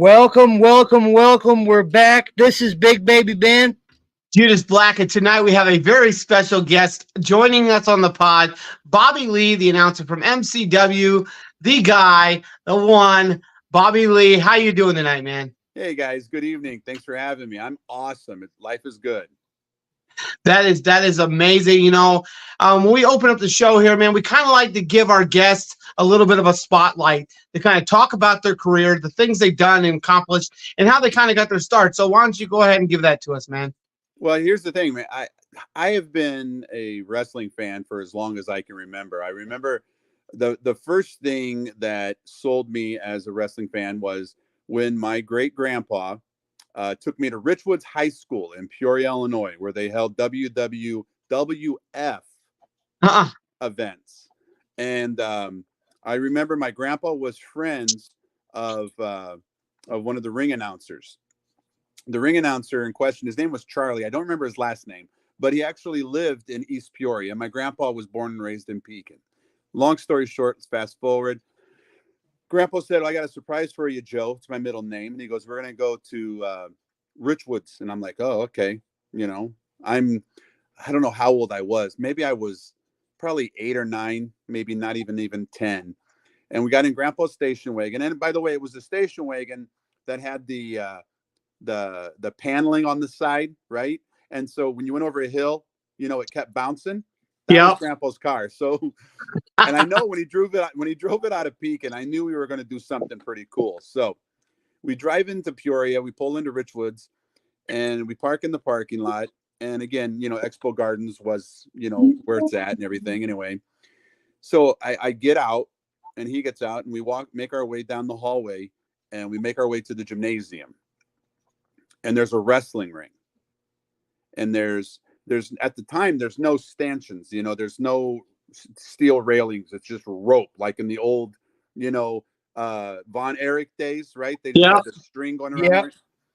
Welcome, welcome, welcome. We're back. This is Big Baby Ben. Judas Black, and tonight we have a very special guest joining us on the pod, Bobby Lee, the announcer from MCW, the guy, the one, Bobby Lee. How you doing tonight, man? Hey guys, good evening. Thanks for having me. I'm awesome. Life is good. That is amazing. When we open up the show here, man, we kind of like to give our guests a little bit of a spotlight to kind of talk about their career, the things they've done and accomplished, and how they kind of got their start. So why don't you go ahead and give that to us, man? Well, here's the thing, man. I have been a wrestling fan for as long as I can remember. I remember the first thing that sold me as a wrestling fan was when my great grandpa took me to Richwoods High School in Peoria, Illinois, where they held WWF events. And I remember my grandpa was friends of one of the ring announcers. The ring announcer in question, his name was Charlie. I don't remember his last name, but he actually lived in East Peoria. My grandpa was born and raised in Pekin. Long story short, let's fast forward. Grandpa said, I got a surprise for you, Joe. It's my middle name. And he goes, we're going to go to Richwoods. And I'm like, oh, okay. I don't know how old I was. Maybe I was probably 8 or 9, maybe not even 10. And we got in Grandpa's station wagon. And by the way, it was a station wagon that had the paneling on the side, right? And so when you went over a hill, it kept bouncing. That was Grandpa's car. So, and I know when he drove it out of Pekin, I knew we were going to do something pretty cool. So we drive into Peoria, we pull into Richwoods, and we park in the parking lot. And again, Expo Gardens was, where it's at and everything. Anyway, so I get out and he gets out and we make our way down the hallway and we make our way to the gymnasium. And there's a wrestling ring. And there's at the time, there's no stanchions, there's no steel railings. It's just rope, like in the old, Von Erich days, right? They just had the string going around. Yeah.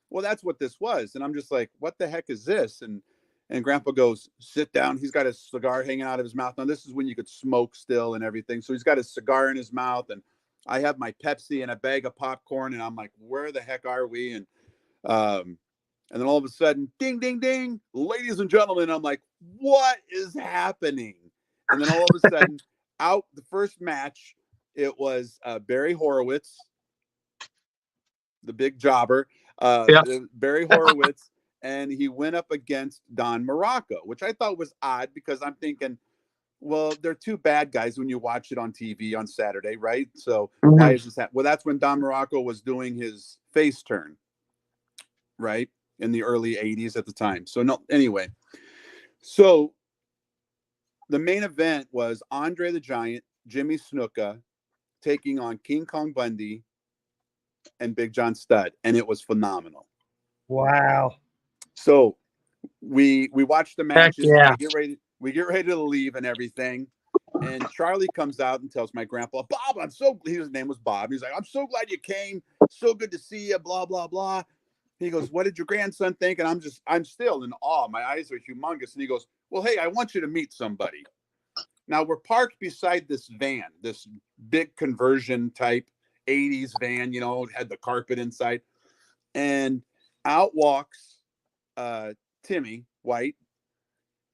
Well, that's what this was. And I'm just like, what the heck is this? And Grandpa goes, sit down. He's got a cigar hanging out of his mouth. Now, this is when you could smoke still and everything. So he's got a cigar in his mouth. And I have my Pepsi and a bag of popcorn. And I'm like, where the heck are we? And then all of a sudden, ding, ding, ding, ladies and gentlemen, I'm like, what is happening? And then all of a sudden, out the first match, it was Barry Horowitz, the big jobber, Barry Horowitz, and he went up against Don Morocco, which I thought was odd because I'm thinking, well, they're two bad guys when you watch it on TV on Saturday, right? So why is this happening? Well, that's when Don Morocco was doing his face turn, right? In the early 80s at the time. So no, anyway. So the main event was Andre the Giant, Jimmy Snuka taking on King Kong Bundy and Big John Studd. And it was phenomenal. Wow. So we watched the matches. Yeah. We get ready to leave and everything. And Charlie comes out and tells my grandpa, Bob, his name was Bob. He's like, I'm so glad you came. So good to see you, blah, blah, blah. He goes, what did your grandson think? And I'm still in awe. My eyes are humongous. And he goes, well, hey, I want you to meet somebody. Now we're parked beside this van, this big conversion type 80s van, had the carpet inside. And out walks Timmy White.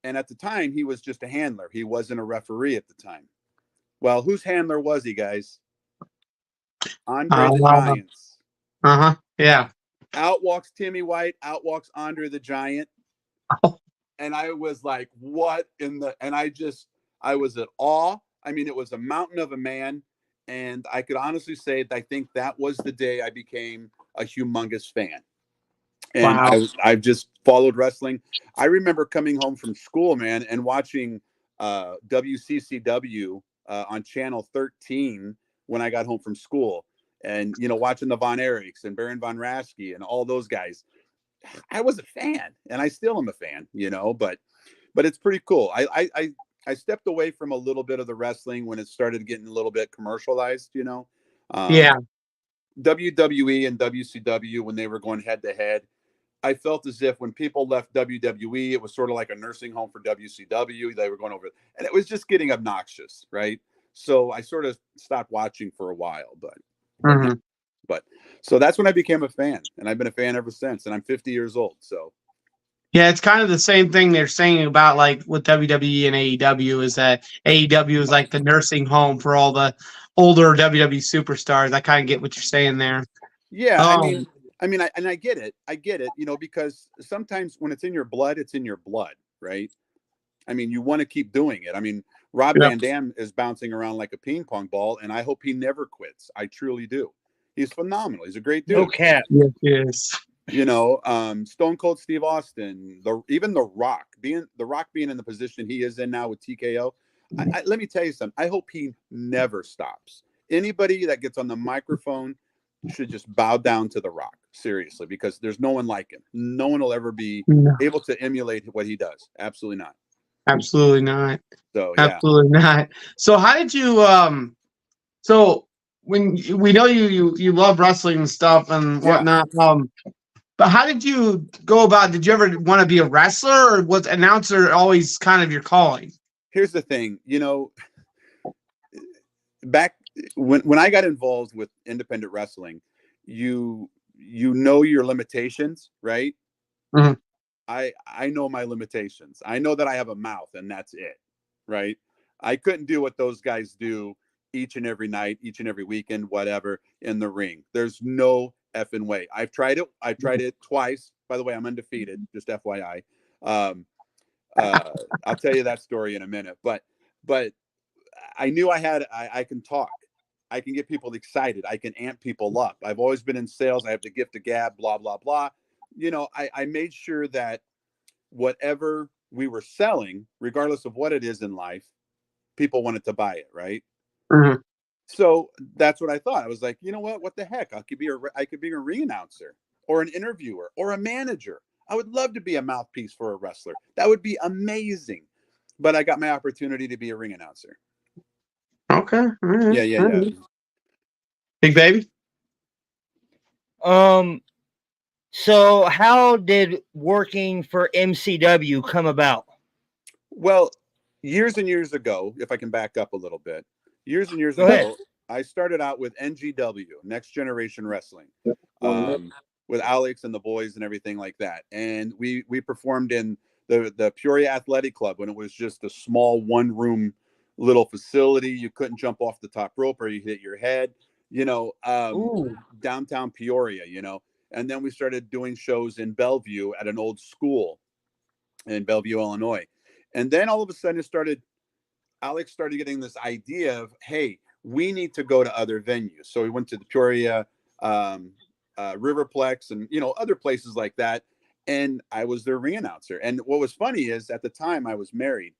And at the time, he was just a handler. He wasn't a referee at the time. Well, whose handler was he, guys? Andre the Giant's. Yeah. Out walks Timmy White, out walks Andre the Giant. And I was like, what in the, and I was at awe. I mean, it was a mountain of a man. And I could honestly say that I think that was the day I became a humongous fan. And wow. I've just followed wrestling. I remember coming home from school, man, and watching WCCW on Channel 13 when I got home from school. And, watching the Von Erichs and Baron Von Raschke and all those guys. I was a fan, and I still am a fan, but it's pretty cool. I stepped away from a little bit of the wrestling when it started getting a little bit commercialized, Yeah. WWE and WCW, when they were going head to head, I felt as if when people left WWE, it was sort of like a nursing home for WCW. They were going over, and it was just getting obnoxious, right? So I sort of stopped watching for a while, but So that's when I became a fan, and I've been a fan ever since. And I'm 50 years old. So Yeah, it's kind of the same thing they're saying about like with WWE and AEW is that AEW is like the nursing home for all the older WWE superstars. I kind of get what you're saying there. yeah, Um, I get it. I get it. You know, because sometimes when it's in your blood, it's in your blood, right? I mean, you want to keep doing it. I mean, Rob yeah, Van Dam is bouncing around like a ping pong ball, and I hope he never quits. I truly do. He's phenomenal. He's a great No dude. cap. yes, yes. You know, Stone Cold Steve Austin, even the Rock being in the position he is in now with TKO. Let me tell you something. I hope he never stops. Anybody that gets on the microphone should just bow down to the Rock, seriously, because there's no one like him. No one will ever be No, able to emulate what he does. Absolutely not. absolutely not. So yeah, Absolutely not. So how did you so when we know you love wrestling and stuff and yeah. whatnot, but how did you go about, did you ever want to be a wrestler, or was announcer always kind of your calling? Here's the thing. You know, back when I got involved with independent wrestling, you know your limitations, right? Mhm. I know my limitations. I know that I have a mouth and that's it, right? I couldn't do what those guys do each and every night, each and every weekend, whatever, in the ring. There's no effing way. I've tried it. I've tried it twice. By the way, I'm undefeated. Just FYI. Um, I'll tell you that story in a minute. But I knew I can talk. I can get people excited. I can amp people up. I've always been in sales. I have the gift of gab, blah, blah, blah. You know, I made sure that whatever we were selling, regardless of what it is in life, people wanted to buy it, right? Mhm. So that's what I thought. I was like, you know what? What the heck? I could be a ring announcer or an interviewer or a manager. I would love to be a mouthpiece for a wrestler. That would be amazing. But I got my opportunity to be a ring announcer. Okay. All right. Yeah, yeah, All yeah. right. Big baby. Um, so how did working for MCW come about? Well, years and years ago, if I can back up a little bit, years and years Go ahead. ago, I started out with NGW, Next Generation Wrestling, with Alex and the boys and everything like that. And we performed in the Peoria Athletic Club when it was just a small one room little facility. You couldn't jump off the top rope or you hit your head, you know, Ooh. downtown Peoria, you know. And then we started doing shows in Bellevue at an old school in Bellevue, Illinois. And then all of a sudden Alex started getting this idea of, hey, we need to go to other venues. So we went to the Peoria Riverplex and, you know, other places like that. And I was their ring announcer. And what was funny is at the time I was married.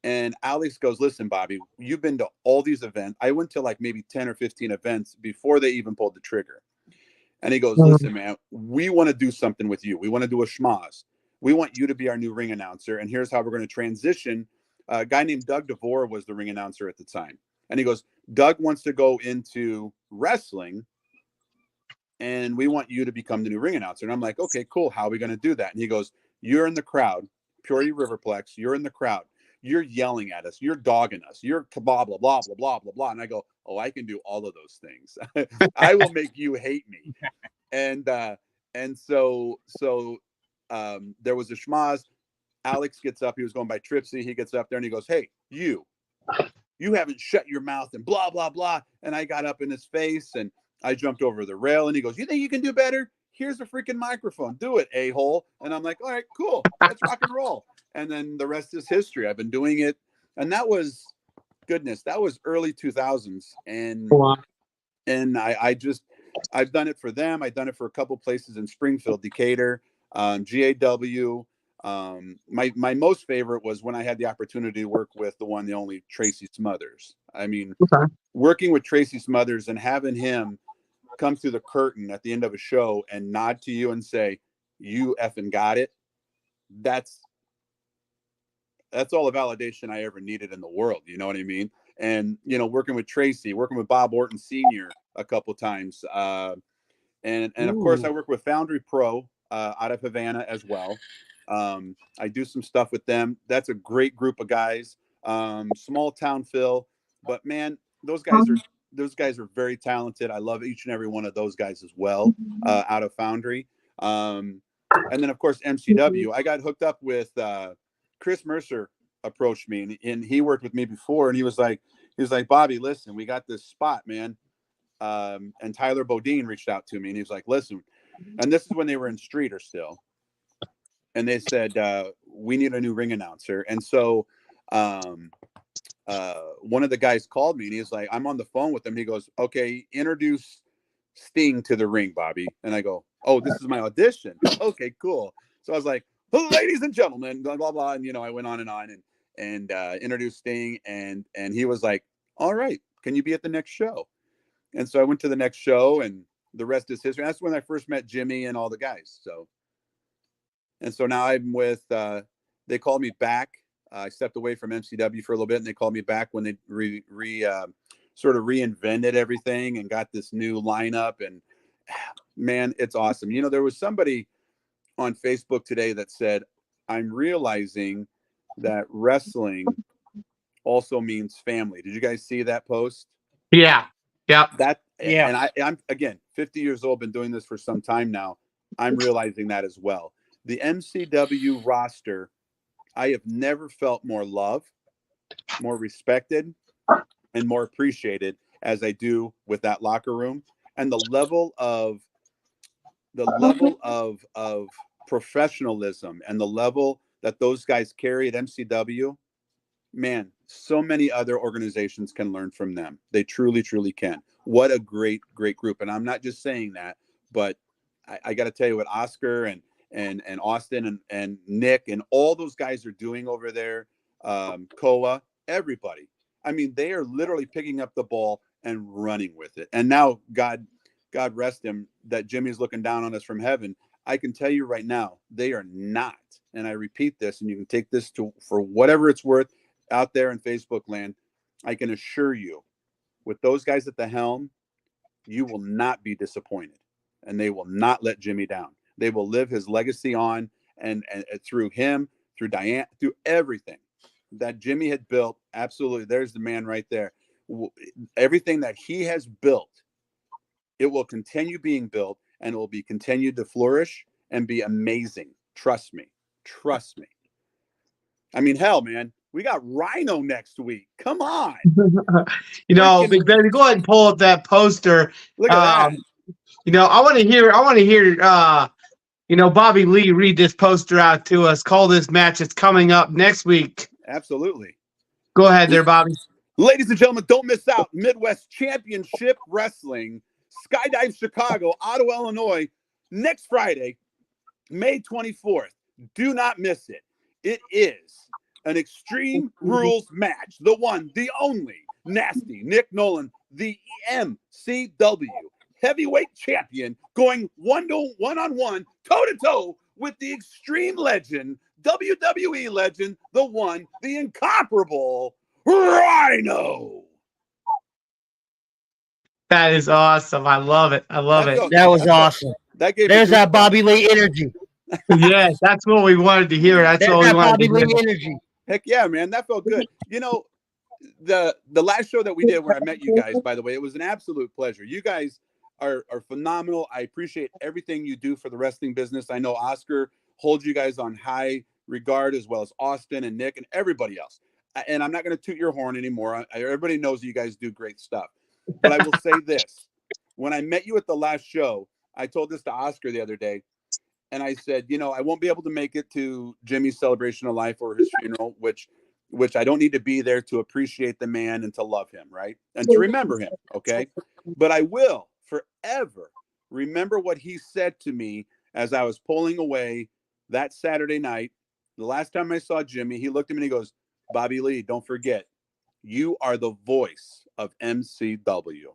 And Alex goes, listen, Bobby, you've been to all these events. I went to like maybe 10 or 15 events before they even pulled the trigger. And he goes, Mhm. listen, man, we want to do something with you. We want to do a schmoz. We want you to be our new ring announcer. And here's how we're going to transition. A guy named Doug DeVore was the ring announcer at the time. And he goes, Doug wants to go into wrestling and we want you to become the new ring announcer. And I'm like, okay, cool. How are we going to do that? And he goes, you're in the crowd, Peoria Riverplex. You're in the crowd. You're yelling at us. You're dogging us. You're blah, blah, blah, blah, blah, blah, blah. And I go, oh, I can do all of those things. I will make you hate me. And so there was a schmaz. Alex gets up. He was going by Tripsy. He gets up there and he goes, hey, you haven't shut your mouth and blah, blah, blah. And I got up in his face and I jumped over the rail and he goes, you think you can do better? Here's a freaking microphone. Do it, a-hole. And I'm like, all right, cool. Let's rock and roll. And then the rest is history. I've been doing it. And that was, goodness, that was early 2000s. Wow. And I've done it for them. I've done it for a couple places in Springfield, Decatur, GAW. My most favorite was when I had the opportunity to work with the one, the only Tracy Smothers. I mean, Okay. working with Tracy Smothers and having him come through the curtain at the end of a show and nod to you and say, you effing got it. That's all the validation I ever needed in the world. You know what I mean? And, you know, working with Tracy, working with Bob Orton Sr. a couple times. And of course, I Ooh. work with Foundry Pro out of Havana as well. I do some stuff with them. That's a great group of guys. Small town Phil, but man, those guys are those guys are very talented. I love each and every one of those guys as well, out of Foundry. And then, of course, MCW. I got hooked up with Chris Mercer approached me, and he worked with me before, and he was like, Bobby, listen, we got this spot, man. And Tyler Bodine reached out to me, and he was like, listen, and this is when they were in Streeter still. And they said, we need a new ring announcer. And so one of the guys called me, and he was like, I'm on the phone with him. He goes, okay, introduce Sting to the ring, Bobby. And I go, oh, this is my audition. Okay, cool. So I was like, ladies and gentlemen, blah, blah, blah. And, I went on and introduced Sting. And he was like, all right, can you be at the next show? And so I went to the next show, and the rest is history. That's when I first met Jimmy and all the guys. And so now I'm with, they called me back. I stepped away from MCW for a little bit, and they called me back when they sort of reinvented everything and got this new lineup. And man, it's awesome. There was somebody on Facebook today that said, I'm realizing that wrestling also means family. Did you guys see that post? Yeah. Yeah. And I'm, again, 50 years old, been doing this for some time now. I'm realizing that as well. The MCW roster, I have never felt more loved, more respected, and more appreciated as I do with that locker room. And the level of professionalism and the level that those guys carry at MCW, man, so many other organizations can learn from them. They truly, truly can. What a great, great group. And I'm not just saying that, but I got to tell you what Oscar and Austin and Nick and all those guys are doing over there. Koa, everybody. I mean, they are literally picking up the ball and running with it. And now, God rest him, that Jimmy's looking down on us from heaven. I can tell you right now, they are not. And I repeat this, and you can take this for whatever it's worth out there in Facebook land. I can assure you, with those guys at the helm, you will not be disappointed, and they will not let Jimmy down. They will live his legacy on, and through him, through Diane, through everything that Jimmy had built. Absolutely. There's the man right there. Everything that he has built, it will continue being built, and it will be continued to flourish and be amazing. Trust me. I mean, hell, man, we got Rhino next week. Come on. Big Benny, go ahead and pull up that poster. Look at that. I want to hear Bobby Lee read this poster out to us. Call this match. It's coming up next week. Absolutely. Go ahead there, Bobby. Ladies and gentlemen, don't miss out. Midwest Championship Wrestling, Skydive Chicago, Ottawa, Illinois, next Friday, May 24th. Do not miss it. It is an Extreme Rules match. The one, the only, Nasty Nick Nolan, the MCW heavyweight champion, going one-on-one, toe-to-toe with the Extreme legend, WWE legend, the one, the incomparable Rhino. That is awesome. I love it. That was awesome. There's that Bobby Lee energy. Yes, that's what we wanted to hear. That's what we wanted to hear. Bobby Lee energy. Heck yeah, man. That felt good. The last show that we did where I met you guys, by the way, it was an absolute pleasure. You guys are phenomenal. I appreciate everything you do for the wrestling business. I know Oscar holds you guys on high regard, as well as Austin and Nick and everybody else. And I'm not going to toot your horn anymore. Everybody knows you guys do great stuff. But I will say this. When I met you at the last show, I told this to Oscar the other day. And I said, I won't be able to make it to Jimmy's celebration of life or his funeral, which I don't need to be there to appreciate the man and to love him, right? And to remember him, okay? But I will forever remember what he said to me as I was pulling away that Saturday night. The last time I saw Jimmy, he looked at me and he goes, Bobby Lee, don't forget, you are the voice of MCW.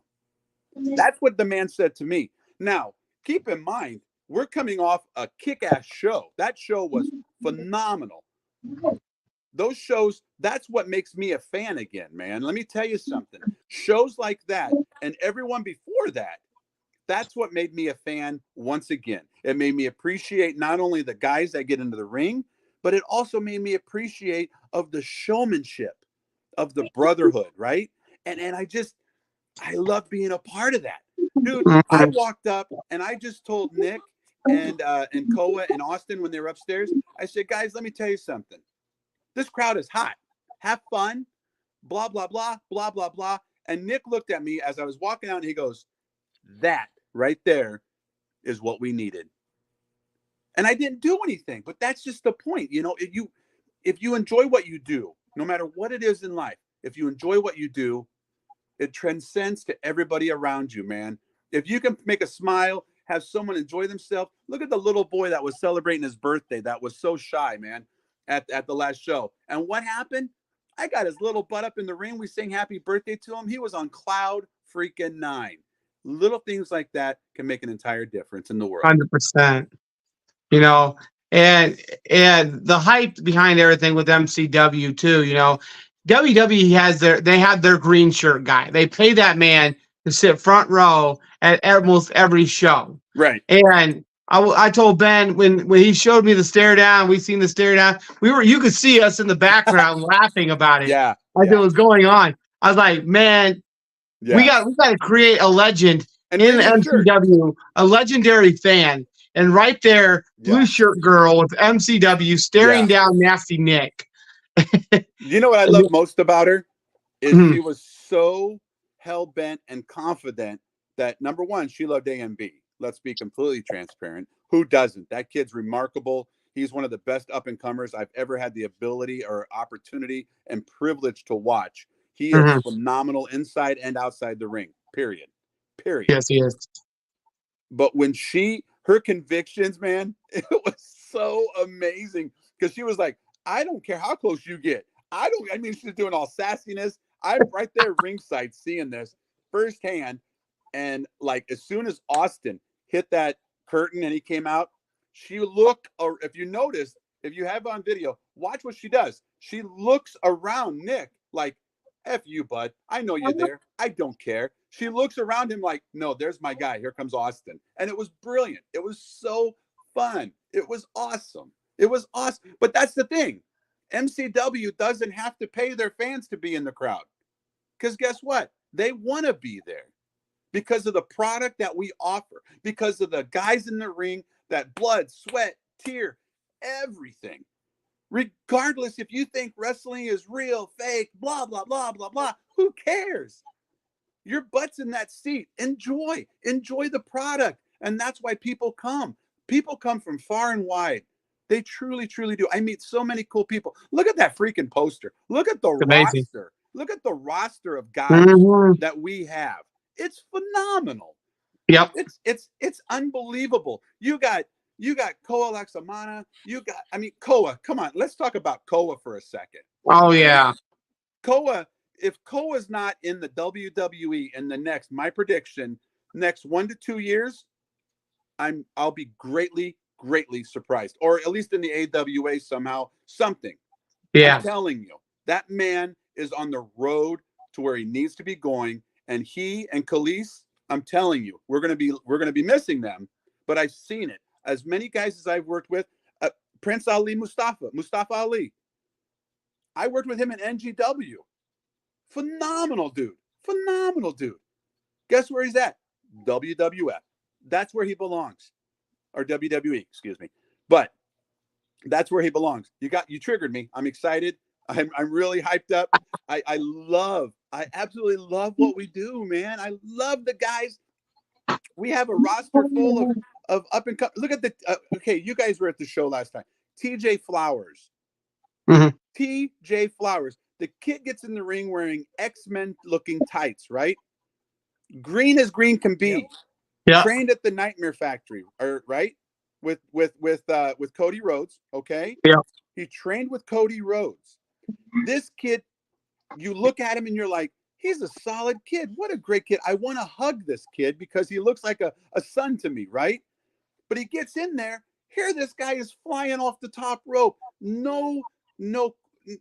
That's what the man said to me. Now, keep in mind, we're coming off a kick-ass show. That show was phenomenal. Those shows, that's what makes me a fan again, man. Let me tell you something. Shows like that and everyone before that, that's what made me a fan once again. It made me appreciate not only the guys that get into the ring, but it also made me appreciate of the showmanship, of the brotherhood, right? And I love being a part of that. Dude, I walked up and I just told Nick and Koa and Austin when they were upstairs, I said, guys, let me tell you something. This crowd is hot. Have fun. Blah, blah, blah, blah, blah, blah. And Nick looked at me as I was walking out and he goes, that right there is what we needed. And I didn't do anything, but that's just the point. You know, if you enjoy what you do, no matter what it is in life, if you enjoy what you do, it transcends to everybody around you, man. If you can make a smile, have someone enjoy themselves. Look at the little boy that was celebrating his birthday that was so shy, man, at the last show. And what happened? I got his little butt up in the ring. We sang happy birthday to him. He was on cloud freaking 9. Little things like that can make an entire difference in the world. 100%. You know, and the hype behind everything with MCW too. You know, WWE they have their green shirt guy. They pay that man to sit front row at almost every show. Right. And I told Ben when he showed me the stare down, we seen the stare down. You could see us in the background laughing about it. Yeah. As it was going on. I was like, man, we got to create a legend in MCW, a legendary fan. And right there, blue shirt girl with MCW staring down Nasty Nick. You know what I love most about her is she was so hell bent and confident that number one, she loved AMB. Let's be completely transparent. Who doesn't? That kid's remarkable. He's one of the best up and comers I've ever had the ability or opportunity and privilege to watch. He is phenomenal inside and outside the ring. Period. Yes, he is. But when her convictions, man, it was so amazing because she was like, I don't care how close you get. I mean, she's doing all sassiness. I'm right there ringside seeing this firsthand. And like, as soon as Austin hit that curtain and he came out, she looked, or if you notice, if you have on video, watch what she does. She looks around Nick like, F you, bud. I know you're there. I don't care. She looks around him like, no, there's my guy. Here comes Austin. And it was brilliant. It was so fun. It was awesome. It was awesome. But that's the thing. MCW doesn't have to pay their fans to be in the crowd. Because guess what? They want to be there because of the product that we offer, because of the guys in the ring, that blood, sweat, tear, everything. Regardless if you think wrestling is real, fake, blah, blah, blah, blah, blah, who cares? Your butt's in that seat. Enjoy the product. And that's why people come. People come from far and wide. They truly, truly do. I meet so many cool people. Look at that freaking poster. Look at the roster. Look at the roster of guys that we have. It's phenomenal. Yep. It's unbelievable. You got Koa Laxamana. Koa. Come on, let's talk about Koa for a second. Oh yeah. Koa, if Koa's not in the WWE in the next, my prediction, next 1 to 2 years, I'll be greatly surprised. Or at least in the AWA somehow, something. Yeah. I'm telling you, that man is on the road to where he needs to be going. And he and Exclusce, I'm telling you, we're gonna be missing them. But I've seen it. As many guys as I've worked with, Prince Ali Mustafa Ali. I worked with him in NGW. Phenomenal dude. Guess where he's at? WWF. That's where he belongs. Or WWE, excuse me. But that's where he belongs. You triggered me. I'm excited. I'm really hyped up. I absolutely love what we do, man. I love the guys. We have a roster full of up and coming. Look at the okay, you guys were at the show last time. TJ Flowers. TJ Flowers. The kid gets in the ring wearing X-Men looking tights, right? Green as green can be. Yeah. Trained at the Nightmare Factory, right? With Cody Rhodes, okay? Yeah. He trained with Cody Rhodes. This kid, you look at him and you're like, he's a solid kid. What a great kid. I want to hug this kid because he looks like a son to me, right? But he gets in there. Here this guy is flying off the top rope.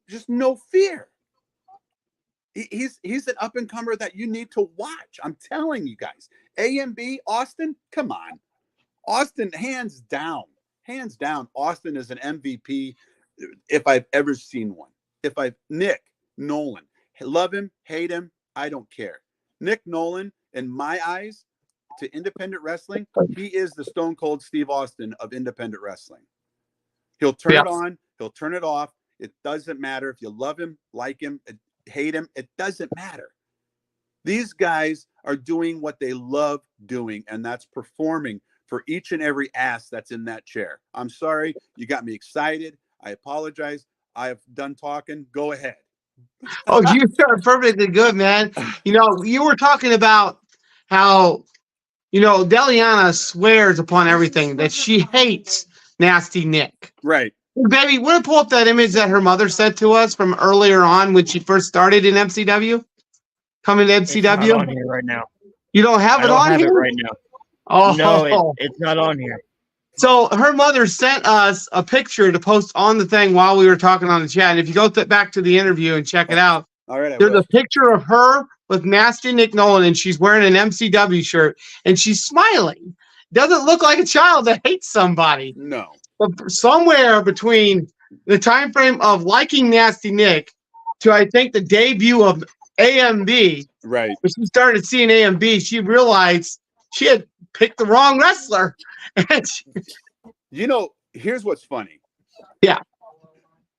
Just no fear. He's an up-and-comer that you need to watch. I'm telling you guys. AMB, Austin, come on. Austin, hands down, Austin is an MVP if I've ever seen one. Nick Nolan, love him, hate him, I don't care. Nick Nolan, in my eyes, to independent wrestling, he is the Stone Cold Steve Austin of independent wrestling. He'll turn it on, he'll turn it off. It doesn't matter if you love him, like him, hate him. It doesn't matter. These guys are doing what they love doing, and that's performing for each and every ass that's in that chair. I'm sorry. You got me excited. I apologize. I've done talking. Go ahead. Oh, you are perfectly good, man. You know, you were talking about how, you know, Deliana swears upon everything that she hates Nasty Nick. Right. Baby, want to pull up that image that her mother sent to us from earlier on when she first started in MCW? Coming to MCW? It's not on here right now. You don't have it on here? It right now. Oh, no, it's not on here. So her mother sent us a picture to post on the thing while we were talking on the chat. And if you go back to the interview and check it out, all right, there's a picture of her with Nasty Nick Nolan, and she's wearing an MCW shirt, and she's smiling. Doesn't look like a child that hates somebody. No. But somewhere between the time frame of liking Nasty Nick to, I think, the debut of AMB, right, when she started seeing AMB, she realized she had picked the wrong wrestler. You know, here's what's funny. Yeah.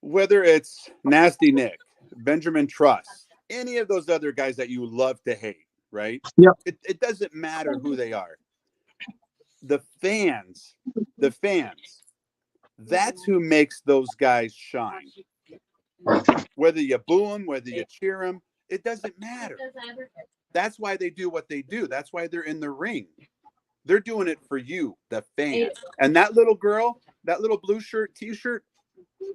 Whether it's Nasty Nick, Benjamin Truss, any of those other guys that you love to hate, right? Yep. It doesn't matter who they are. The fans, that's who makes those guys shine. Whether you boo them, whether you cheer them, it doesn't matter. That's why they do what they do. That's why they're in the ring. They're doing it for you, the fans. And that little girl, that little blue shirt, t-shirt,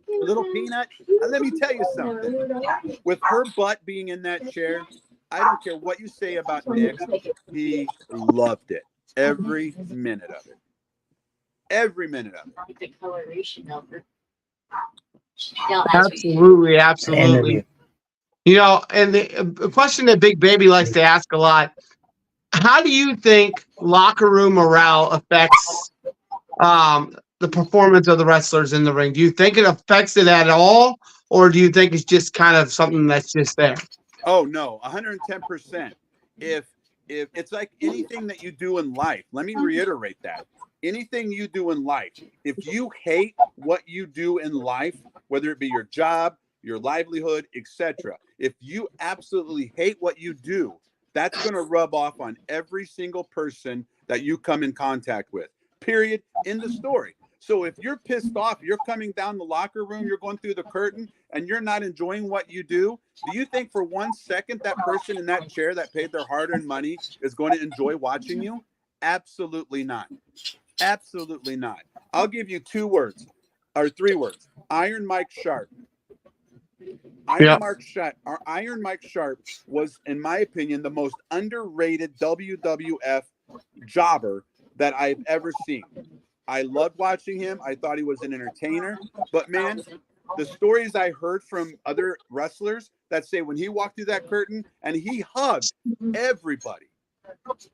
little peanut, let me tell you something. With her butt being in that chair, I don't care what you say about Nick. He loved it. Every minute of it. Every minute of it. Absolutely, absolutely. You know, and the question that Big Baby likes to ask a lot, how do you think locker room morale affects the performance of the wrestlers in the ring? Do you think it affects it at all, or do you think it's just kind of something that's just there? Oh, no, 110%. If it's like anything that you do in life, let me reiterate that. Anything you do in life, if you hate what you do in life, whether it be your job, your livelihood, etc., if you absolutely hate what you do, that's going to rub off on every single person that you come in contact with. Period. End of story. So if you're pissed off, you're coming down the locker room, you're going through the curtain, and you're not enjoying what you do you think for 1 second that person in that chair that paid their hard-earned money is going to enjoy watching you? Absolutely not. Absolutely not. I'll give you 2 words or 3 words. Iron Mike Sharp. Iron Mike Sharp was, in my opinion, the most underrated WWF jobber that I've ever seen. I loved watching him. I thought he was an entertainer. But, man, the stories I heard from other wrestlers that say when he walked through that curtain and he hugged everybody,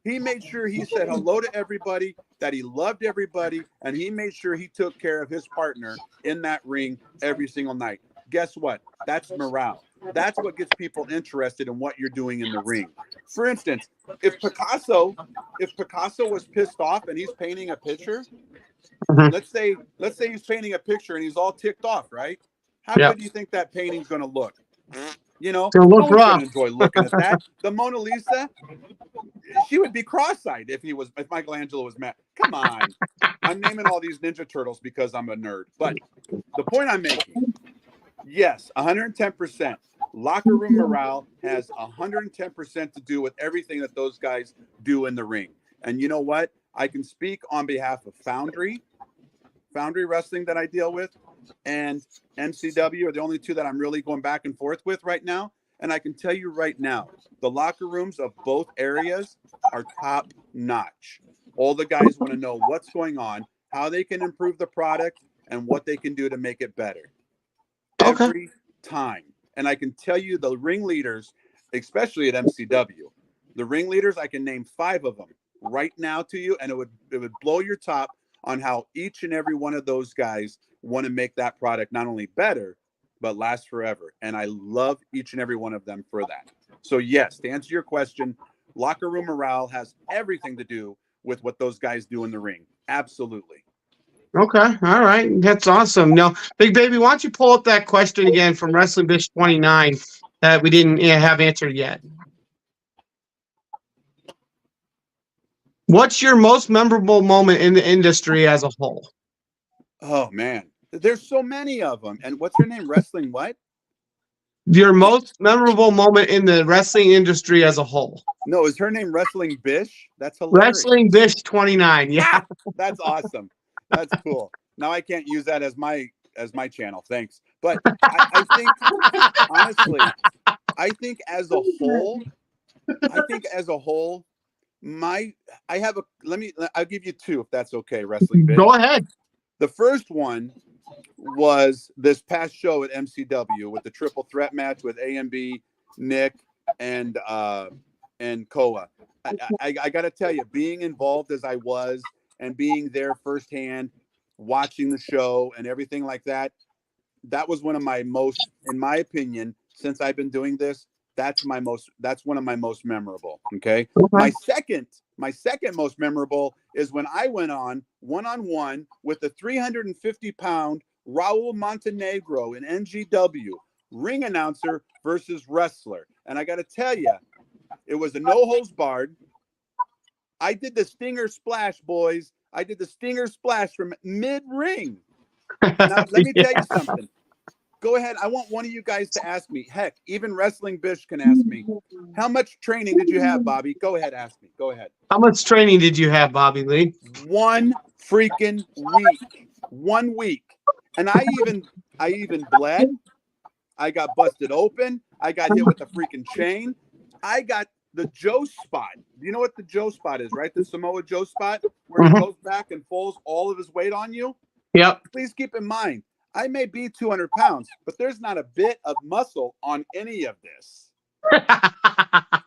he made sure he said hello to everybody, that he loved everybody, and he made sure he took care of his partner in that ring every single night. Guess what? That's morale. That's what gets people interested in what you're doing in the ring. For instance, if Picasso was pissed off and he's painting a picture, let's say he's painting a picture and he's all ticked off, right? How good do you think that painting's going to look? You know, no one's going to enjoy looking at that. The Mona Lisa, she would be cross-eyed if Michelangelo was mad. Come on. I'm naming all these Ninja Turtles because I'm a nerd. But the point I'm making, yes, 110%. Locker room morale has 110% to do with everything that those guys do in the ring. And you know what? I can speak on behalf of Foundry Wrestling that I deal with, and MCW are the only 2 that I'm really going back and forth with right now. And I can tell you right now, the locker rooms of both areas are top notch. All the guys want to know what's going on, how they can improve the product, and what they can do to make it better. Every time. And I can tell you the ringleaders, especially at MCW, the ringleaders, I can name 5 of them right now to you, and it would blow your top on how each and every one of those guys want to make that product not only better, but last forever. And I love each and every one of them for that. So yes, to answer your question, Locker room morale has everything to do with what those guys do in the ring. Absolutely. Okay, all right, that's awesome. Now, Big Baby, why don't you pull up that question again from Wrestling Bitch 29 that we didn't have answered yet? What's your most memorable moment in the industry as a whole? Oh man, there's so many of them. And what's her name? Wrestling what? Your most memorable moment in the wrestling industry as a whole. No, is her name Wrestling Bish? That's hilarious. Wrestling Bish 29. Yeah. That's awesome. That's cool. Now I can't use that as my channel. Thanks. But I think honestly, I think as a whole, I'll give you two if that's okay, Wrestling Bish. Go ahead. The first one was this past show at MCW with the triple threat match with AMB, Nick, and Koa. I got to tell you, being involved as I was and being there firsthand, watching the show and everything like that, that was one of my most, in my opinion, since I've been doing this, that's one of my most memorable. Okay. My second most memorable is when I went on one-on-one with the 350-pound Raul Montenegro in NGW, ring announcer versus wrestler. And I got to tell you, it was a no holds barred. I did the stinger splash, boys. I did the stinger splash from mid-ring. Now, let me tell you something. Go ahead. I want one of you guys to ask me. Heck, even Wrestling Bish can ask me. How much training did you have, Bobby? Go ahead, ask me. Go ahead. How much training did you have, Bobby Lee? 1 freaking week. 1 week. And I even bled. I got busted open. I got hit with a freaking chain. I got the Joe spot. You know what the Joe spot is, right? The Samoa Joe spot where he goes back and falls all of his weight on you. Yep. Please keep in mind, I may be 200 pounds, but there's not a bit of muscle on any of this.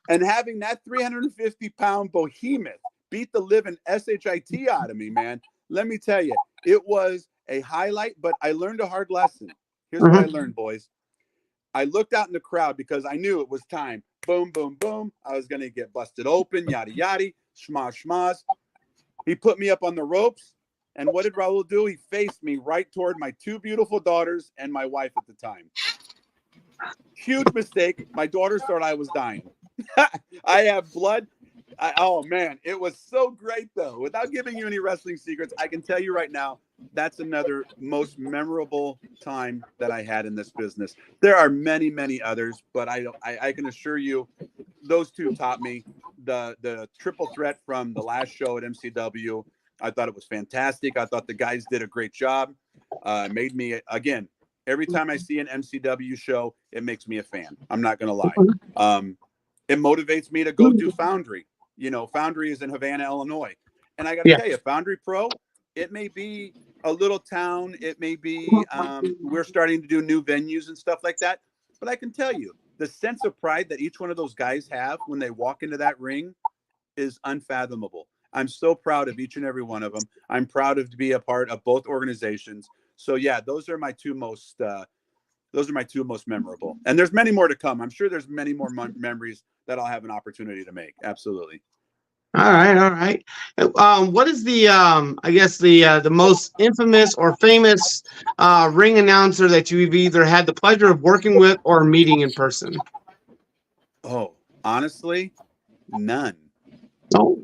And having that 350-pound behemoth beat the living SHIT out of me, man, let me tell you, it was a highlight, but I learned a hard lesson. Here's what I learned, boys. I looked out in the crowd because I knew it was time. Boom, boom, boom. I was going to get busted open, yada, yada, schmaz, schmaz. He put me up on the ropes. And what did Raul do? He faced me right toward my 2 beautiful daughters and my wife at the time. Huge mistake. My daughters thought I was dying. I have blood. Oh, man. It was so great, though. Without giving you any wrestling secrets, I can tell you right now, that's another most memorable time that I had in this business. There are many, many others, but I can assure you those two taught me. The triple threat from the last show at MCW, I thought it was fantastic. I thought the guys did a great job. Made me, again, every time I see an MCW show, it makes me a fan. I'm not going to lie. It motivates me to go do Foundry. You know, Foundry is in Havana, Illinois. And I got to tell you, Foundry Pro, it may be a little town. It may be, we're starting to do new venues and stuff like that. But I can tell you, the sense of pride that each one of those guys have when they walk into that ring is unfathomable. I'm so proud of each and every one of them. I'm proud to be a part of both organizations. So yeah, those are my two most memorable. And there's many more to come. I'm sure there's many more memories that I'll have an opportunity to make. Absolutely. All right. What is the I guess the most infamous or famous ring announcer that you've either had the pleasure of working with or meeting in person? Oh, honestly, none. No.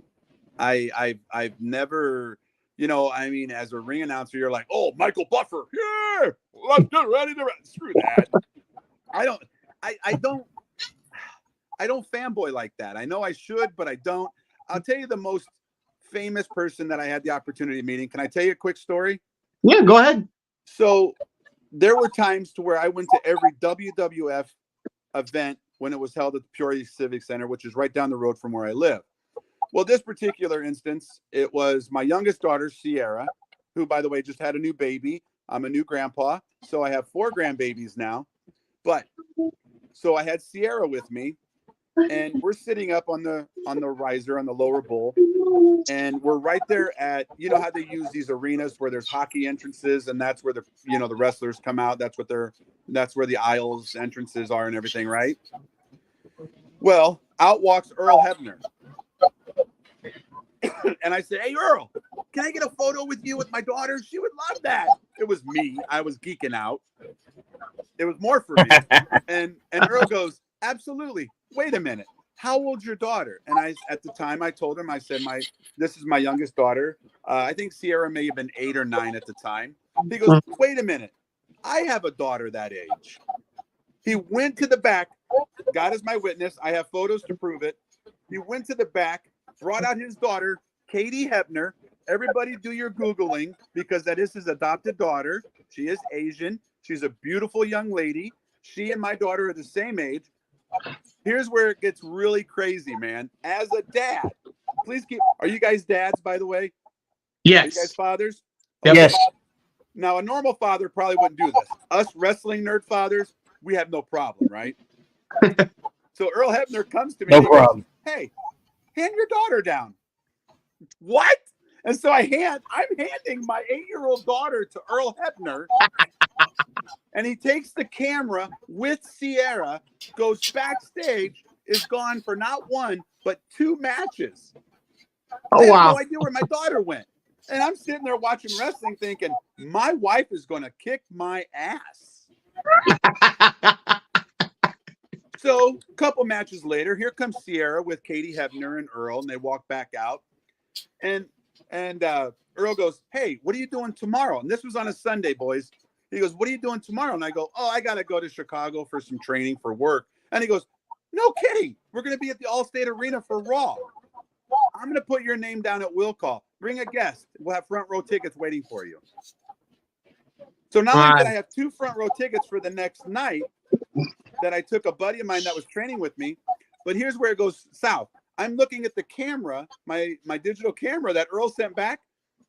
I've never, you know, I mean, as a ring announcer, you're like, oh, Michael Buffer, yeah, let's get ready to screw that. I don't fanboy like that. I know I should, but I don't. I'll tell you the most famous person that I had the opportunity of meeting. Can I tell you a quick story? Yeah, go ahead. So there were times to where I went to every WWF event when it was held at the Peoria Civic Center, which is right down the road from where I live. Well, this particular instance, it was my youngest daughter, Sierra, who, by the way, just had a new baby. I'm a new grandpa, so I have 4 grandbabies now. But so I had Sierra with me, and we're sitting up on the riser on the lower bowl, and we're right there at, you know how they use these arenas where there's hockey entrances, and that's where the wrestlers come out. That's where the aisles entrances are and everything, right? Well, out walks Earl Hebner. And I said, hey, Earl, can I get a photo with you with my daughter? She would love that. It was me. I was geeking out. It was more for me. And Earl goes, absolutely. Wait a minute. How old's your daughter? And at the time, I told him, I said, this is my youngest daughter. I think Sierra may have been 8 or 9 at the time. He goes, wait a minute. I have a daughter that age. He went to the back. God is my witness. I have photos to prove it. He went to the back, brought out his daughter, Katie Hebner. Everybody do your Googling because that is his adopted daughter. She is Asian. She's a beautiful young lady. She and my daughter are the same age. Here's where it gets really crazy, man. As a dad, are you guys dads, by the way? Yes. Are you guys fathers? Yep. Yes. Now, a normal father probably wouldn't do this. Us wrestling nerd fathers, we have no problem, right? So Earl Hebner comes to me. No problem. Goes, hey, hand your daughter down. What? And so I'm handing my 8-year-old daughter to Earl Hebner. And he takes the camera with Sierra, goes backstage, is gone for not 1, but 2 matches. Oh, I have wow. no idea where my daughter went. And I'm sitting there watching wrestling thinking, my wife is going to kick my ass. So a couple matches later, here comes Sierra with Katie Hebner and Earl, and they walk back out. And Earl goes, hey, what are you doing tomorrow? And this was on a Sunday, boys. He goes, what are you doing tomorrow? And I go, oh, I got to go to Chicago for some training for work. And he goes, no kidding. We're going to be at the Allstate Arena for Raw. I'm going to put your name down at will call. Bring a guest. We'll have front row tickets waiting for you. So not only did I have 2 front row tickets for the next night that I took a buddy of mine that was training with me, but here's where it goes south. I'm looking at the camera, my digital camera that Earl sent back.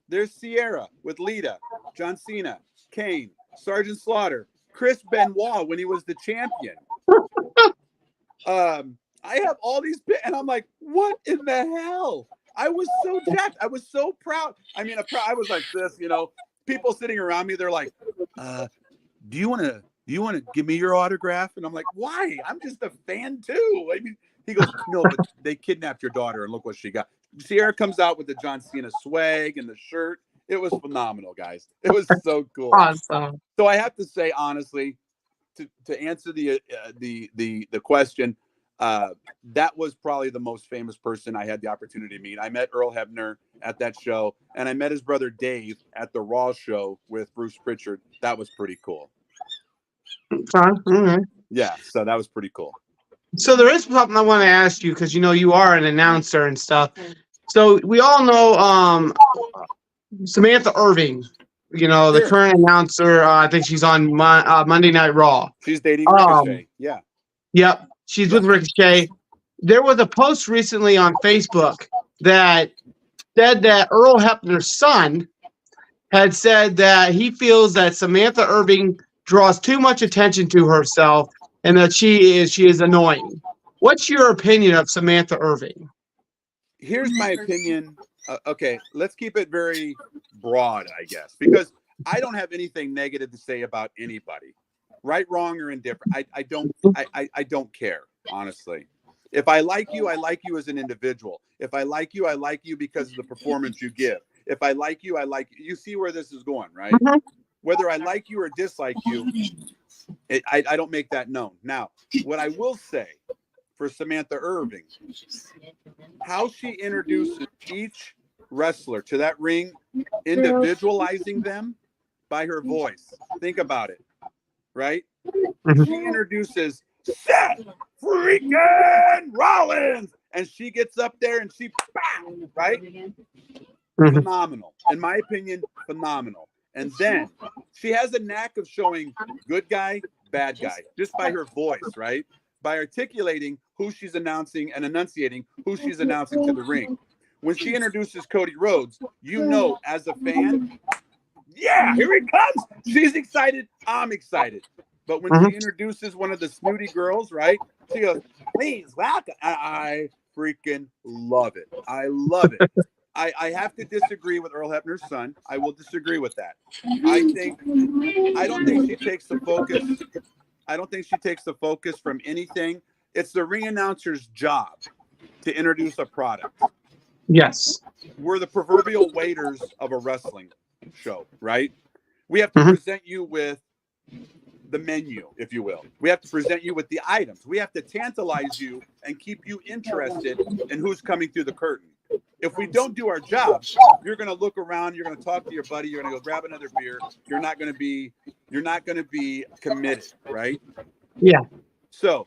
There's Sierra with Lita, John Cena, Kane, Sergeant Slaughter, Chris Benoit when he was the champion. I have all these, and I'm like, what in the hell? I was so jacked. I was so proud. I mean, I was like this, you know. People sitting around me, they're like, do you want to give me your autograph? And I'm like, why? I'm just a fan too. I mean, he goes, no, but they kidnapped your daughter and look what she got. Sierra comes out with the John Cena swag and the shirt. It was phenomenal, guys. It was so cool. Awesome. So I have to say, honestly, to answer the question, that was probably the most famous person I had the opportunity to meet. I met Earl Hebner at that show, and I met his brother Dave at the Raw show with Bruce Pritchard. That was pretty cool. Mm-hmm. Yeah, so that was pretty cool. So there is something I want to ask you because you are an announcer and stuff. So we all know Samantha Irving, the current announcer. I think she's on Monday Night Raw. She's dating Ricochet. Yeah. Yep. She's with Ricochet. There was a post recently on Facebook that said that Earl Hebner's son had said that he feels that Samantha Irving draws too much attention to herself and that she is annoying. What's your opinion of Samantha Irving? Here's my opinion. Okay, let's keep it very broad, I guess, because I don't have anything negative to say about anybody, right, wrong, or indifferent. I don't care, honestly. If I like you as an individual. If I like you because of the performance you give. If I like you, I like you. You see where this is going, right? Mm-hmm. Whether I like you or dislike you, I don't make that known. Now, what I will say for Samantha Irving, how she introduces each wrestler to that ring, individualizing them by her voice. Think about it, right? Mm-hmm. She introduces Seth freaking Rollins, and she gets up there and she, bam, right? Mm-hmm. Phenomenal. In my opinion, phenomenal. And then she has a knack of showing good guy, bad guy, just by her voice, right? By articulating who she's announcing and enunciating who she's announcing to the ring. When she introduces Cody Rhodes, as a fan, yeah, here he comes. She's excited. I'm excited. But when she introduces one of the snooty girls, right? She goes, please, welcome. I freaking love it. I love it. I have to disagree with Earl Hebner's son. I will disagree with that. I don't think she takes the focus. I don't think she takes the focus from anything. It's the ring announcer's job to introduce a product. Yes. We're the proverbial waiters of a wrestling show, right? We have to present you with the menu, if you will. We have to present you with the items. We have to tantalize you and keep you interested in who's coming through the curtain. If we don't do our job, you're going to look around, you're going to talk to your buddy, you're going to go grab another beer. You're not going to be committed, right? Yeah. So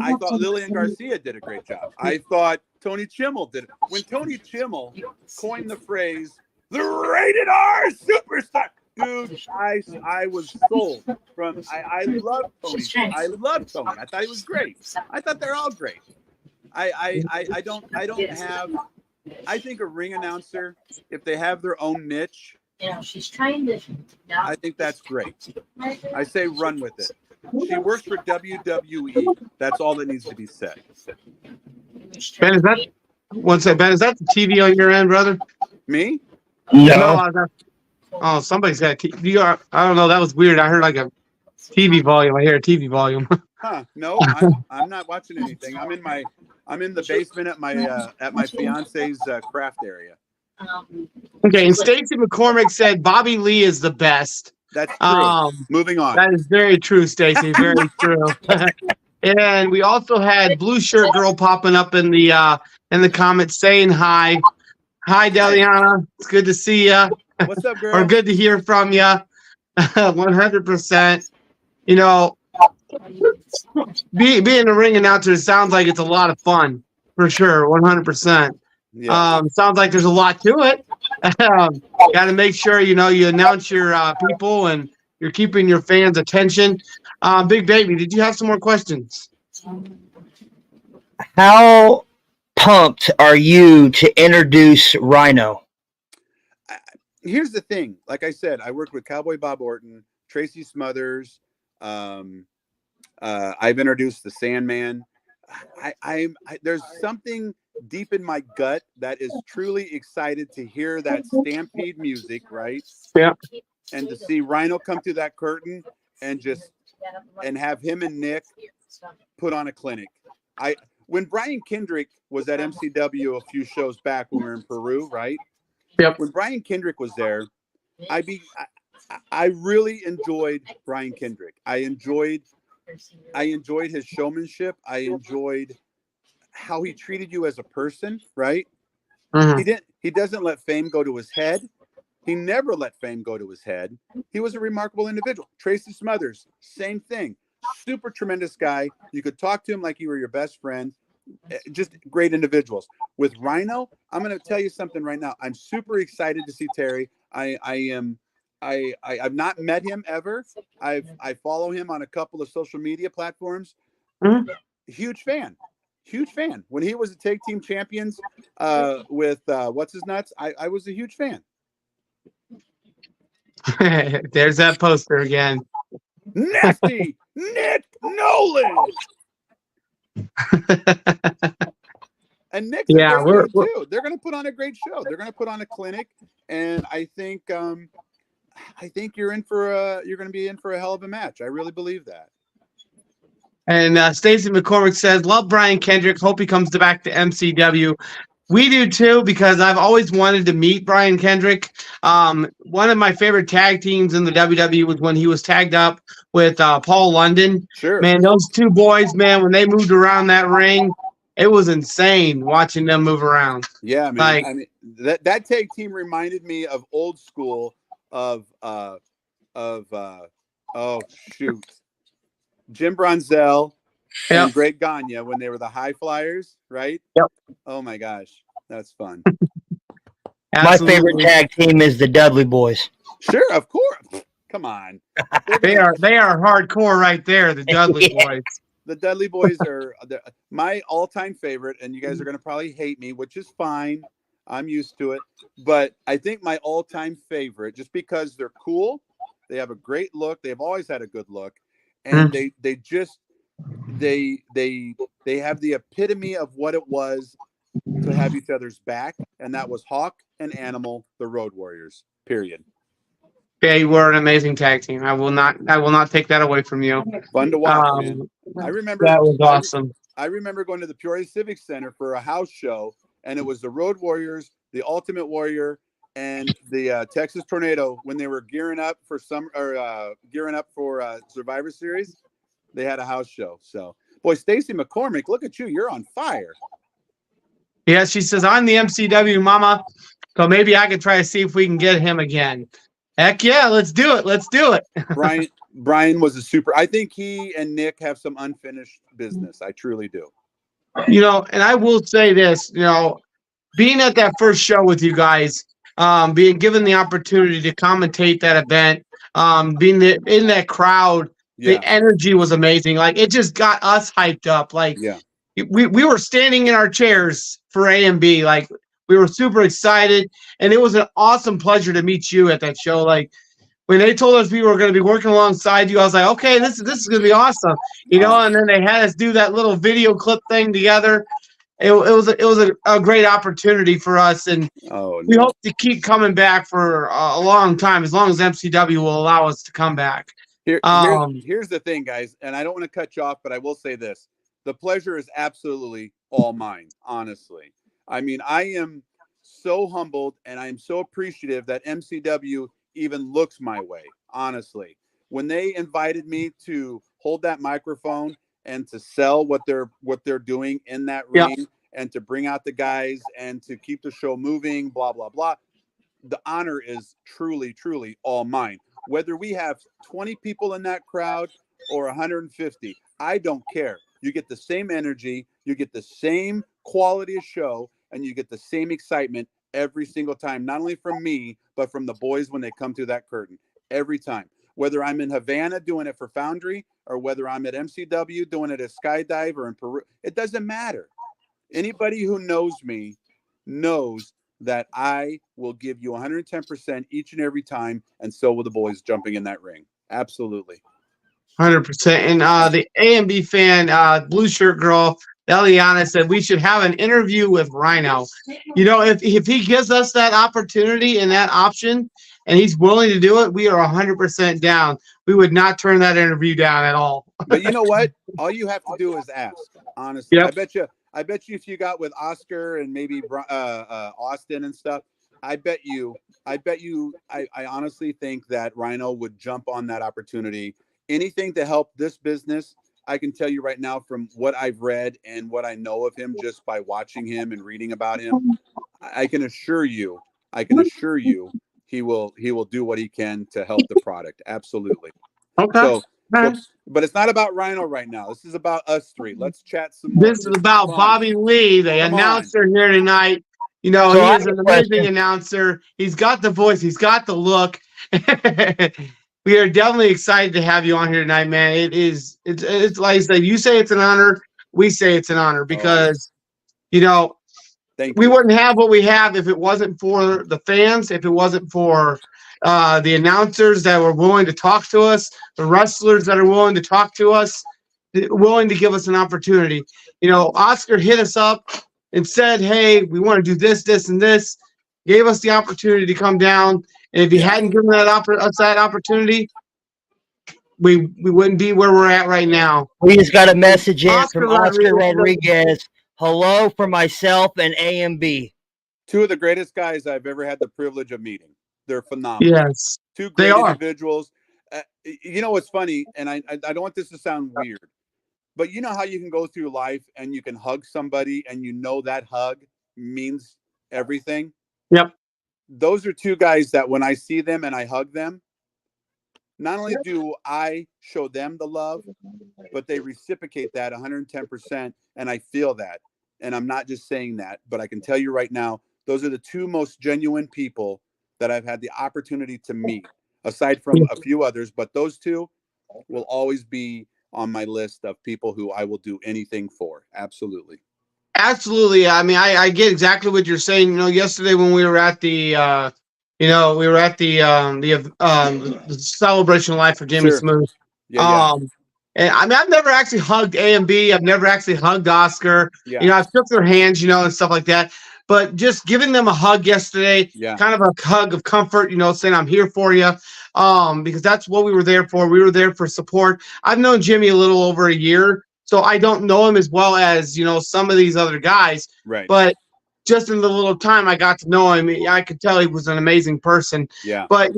I thought Lillian Garcia did a great job. I thought Tony Chimmel did it. When Tony Chimmel coined the phrase, the rated R superstar, dude, I was sold. I love Tony. I love Tony. I thought he was great. I thought they're all great. I think a ring announcer, if they have their own niche, I think that's great. I say run with it. She works for WWE. That's all that needs to be said. Ben, is that Ben? Is that the TV on your end, brother? Me? No. Oh, somebody's got TV. I don't know. That was weird. I heard like a TV volume. I hear a TV volume. Huh? No, I'm not watching anything. I'm in the basement at my fiance's craft area. Okay, and Stacy McCormick said Bobby Lee is the best. That's true. Moving on. That is very true, Stacy. Very true. And we also had Blue Shirt Girl popping up in the comments saying hi. Hi, Deliana. It's good to see you. What's up, girl? Or good to hear from you. 100%. You know, being a ring announcer sounds like it's a lot of fun, for sure. 100%. Yeah. Sounds like there's a lot to it. Got to make sure you announce your people and you're keeping your fans' attention. Big Baby, did you have some more questions? How pumped are you to introduce Rhino? Here's the thing. Like I said, I worked with Cowboy Bob Orton, Tracy Smothers. I've introduced the Sandman. There's something deep in my gut that is truly excited to hear that Stampede music, right? Yeah. And to see Rhino come through that curtain and have him and Nick put on a clinic. When Brian Kendrick was at MCW a few shows back when we were in Peru, right? Yep. When Brian Kendrick was there, I really enjoyed Brian Kendrick. I enjoyed his showmanship. I enjoyed how he treated you as a person, right? Mm-hmm. He doesn't let fame go to his head. He never let fame go to his head. He was a remarkable individual. Tracy Smothers, same thing. Super tremendous guy. You could talk to him like you were your best friend. Just great individuals. With Rhino, I'm going to tell you something right now. I'm super excited to see Terry. I've not met him ever. I follow him on a couple of social media platforms. Mm-hmm. Huge fan. When he was a tag team champions with what's his nuts, I was a huge fan. There's that poster again. Nasty Nick Nolan. And Nick's too. They're going to put on a great show. They're going to put on a clinic, and I think you're going to be in for a hell of a match. I really believe that. And Stacey McCormick says, love Brian Kendrick. Hope he comes back to MCW. We do too, because I've always wanted to meet Brian Kendrick. One of my favorite tag teams in the WWE was when he was tagged up with Paul London. Sure. Man, those two boys, man, when they moved around that ring, it was insane watching them move around. Yeah, man. That tag team reminded me of old school of Jim Bronzell and Greg Gagne when they were the High Flyers, right? Yep. Oh my gosh, that's fun. My favorite tag team is the Dudley Boys. Sure, of course. Come on. They are hardcore right there, the Dudley Boys. The Dudley Boys are my all-time favorite, and you guys are going to probably hate me, which is fine. I'm used to it. But I think my all-time favorite, just because they're cool, they have a great look. They've always had a good look, and they have the epitome of what it was to have each other's back, and that was Hawk and Animal, the Road Warriors. Period. They were an amazing tag team. I will not take that away from you. Fun to watch, man. I remember that was awesome. I remember going to the Peoria Civic Center for a house show, and it was the Road Warriors, the Ultimate Warrior, and the Texas Tornado when they were gearing up for Survivor Series. They had a house show. So, boy, Stacy McCormick, look at you. You're on fire. Yeah, she says, I'm the MCW mama, so maybe I could try to see if we can get him again. Heck yeah, let's do it. Let's do it. Brian was a super. I think he and Nick have some unfinished business. I truly do. And I will say this, being at that first show with you guys, being given the opportunity to commentate that event, being in that crowd, the energy was amazing. Like, it just got us hyped up. Like, we were standing in our chairs for A&B. Like, we were super excited, and it was an awesome pleasure to meet you at that show. Like, when they told us we were going to be working alongside you, I was like, okay, this is going to be awesome, And then they had us do that little video clip thing together. It was a great opportunity for us, and we hope to keep coming back for a long time, as long as MCW will allow us to come back. Here's the thing, guys, and I don't want to cut you off, but I will say this: the pleasure is absolutely all mine. Honestly, I mean, I am so humbled, and I am so appreciative that MCW even looks my way. Honestly, when they invited me to hold that microphone and to sell what they're doing in that ring, and to bring out the guys and to keep the show moving, blah blah blah, the honor is truly all mine. Whether we have 20 people in that crowd or 150, I don't care. You get the same energy, you get the same quality of show, and you get the same excitement every single time, not only from me, but from the boys when they come through that curtain. Every time. Whether I'm in Havana doing it for Foundry, or whether I'm at MCW doing it at Skydive or in Peru, it doesn't matter. Anybody who knows me knows that I will give you 110% each and every time, and so will the boys jumping in that ring. Absolutely. 100%. And the A&B fan, Blue Shirt Girl, Eliana, said we should have an interview with Rhino. If he gives us that opportunity and that option, and he's willing to do it, we are 100% down. We would not turn that interview down at all. But you know what? All you have to do is ask. Honestly, I bet you if you got with Oscar and maybe Austin and stuff, I honestly think that Rhino would jump on that opportunity. Anything to help this business. I can tell you right now, from what I've read and what I know of him just by watching him and reading about him, I can assure you he will do what he can to help the product. Absolutely. Okay. But it's not about Rhino right now. This is about us three. Let's chat some more. This is about Bobby Lee, the announcer here tonight. He is an amazing announcer. He's got the voice. He's got the look. We are definitely excited to have you on here tonight, man. It's like I said, you say it's an honor. We say it's an honor because, we wouldn't have what we have if it wasn't for the fans, if it wasn't for the announcers that were willing to talk to us, the wrestlers that are willing to talk to us, willing to give us an opportunity. Oscar hit us up and said, hey, we want to do this, this, and this, gave us the opportunity to come down. And if he hadn't given us that opportunity, we wouldn't be where we're at right now. We just got a message in from Oscar Rodriguez. Hello from myself and A&B. Two of the greatest guys I've ever had the privilege of meeting. They're phenomenal. Yes, two great individuals. What's funny, and I don't want this to sound weird, but you know how you can go through life and you can hug somebody and that hug means everything? Yep. Those are two guys that when I see them and I hug them, not only do I show them the love, but they reciprocate that 110%, and I feel that. And I'm not just saying that, but I can tell you right now, those are the two most genuine people that I've had the opportunity to meet, aside from a few others. But those two will always be on my list of people who I will do anything for. Absolutely. Absolutely. I mean, I get exactly what you're saying. Yesterday when we were at the, the Celebration of Life for Jimmy Smooth. Yeah. And I mean, I've never actually hugged A&B. I've never actually hugged Oscar. Yeah. I've shook their hands, and stuff like that. But just giving them a hug yesterday, kind of a hug of comfort, saying I'm here for you, because that's what we were there for. We were there for support. I've known Jimmy a little over a year. So I don't know him as well as, some of these other guys. Right. But just in the little time I got to know him, I could tell he was an amazing person. Yeah. But,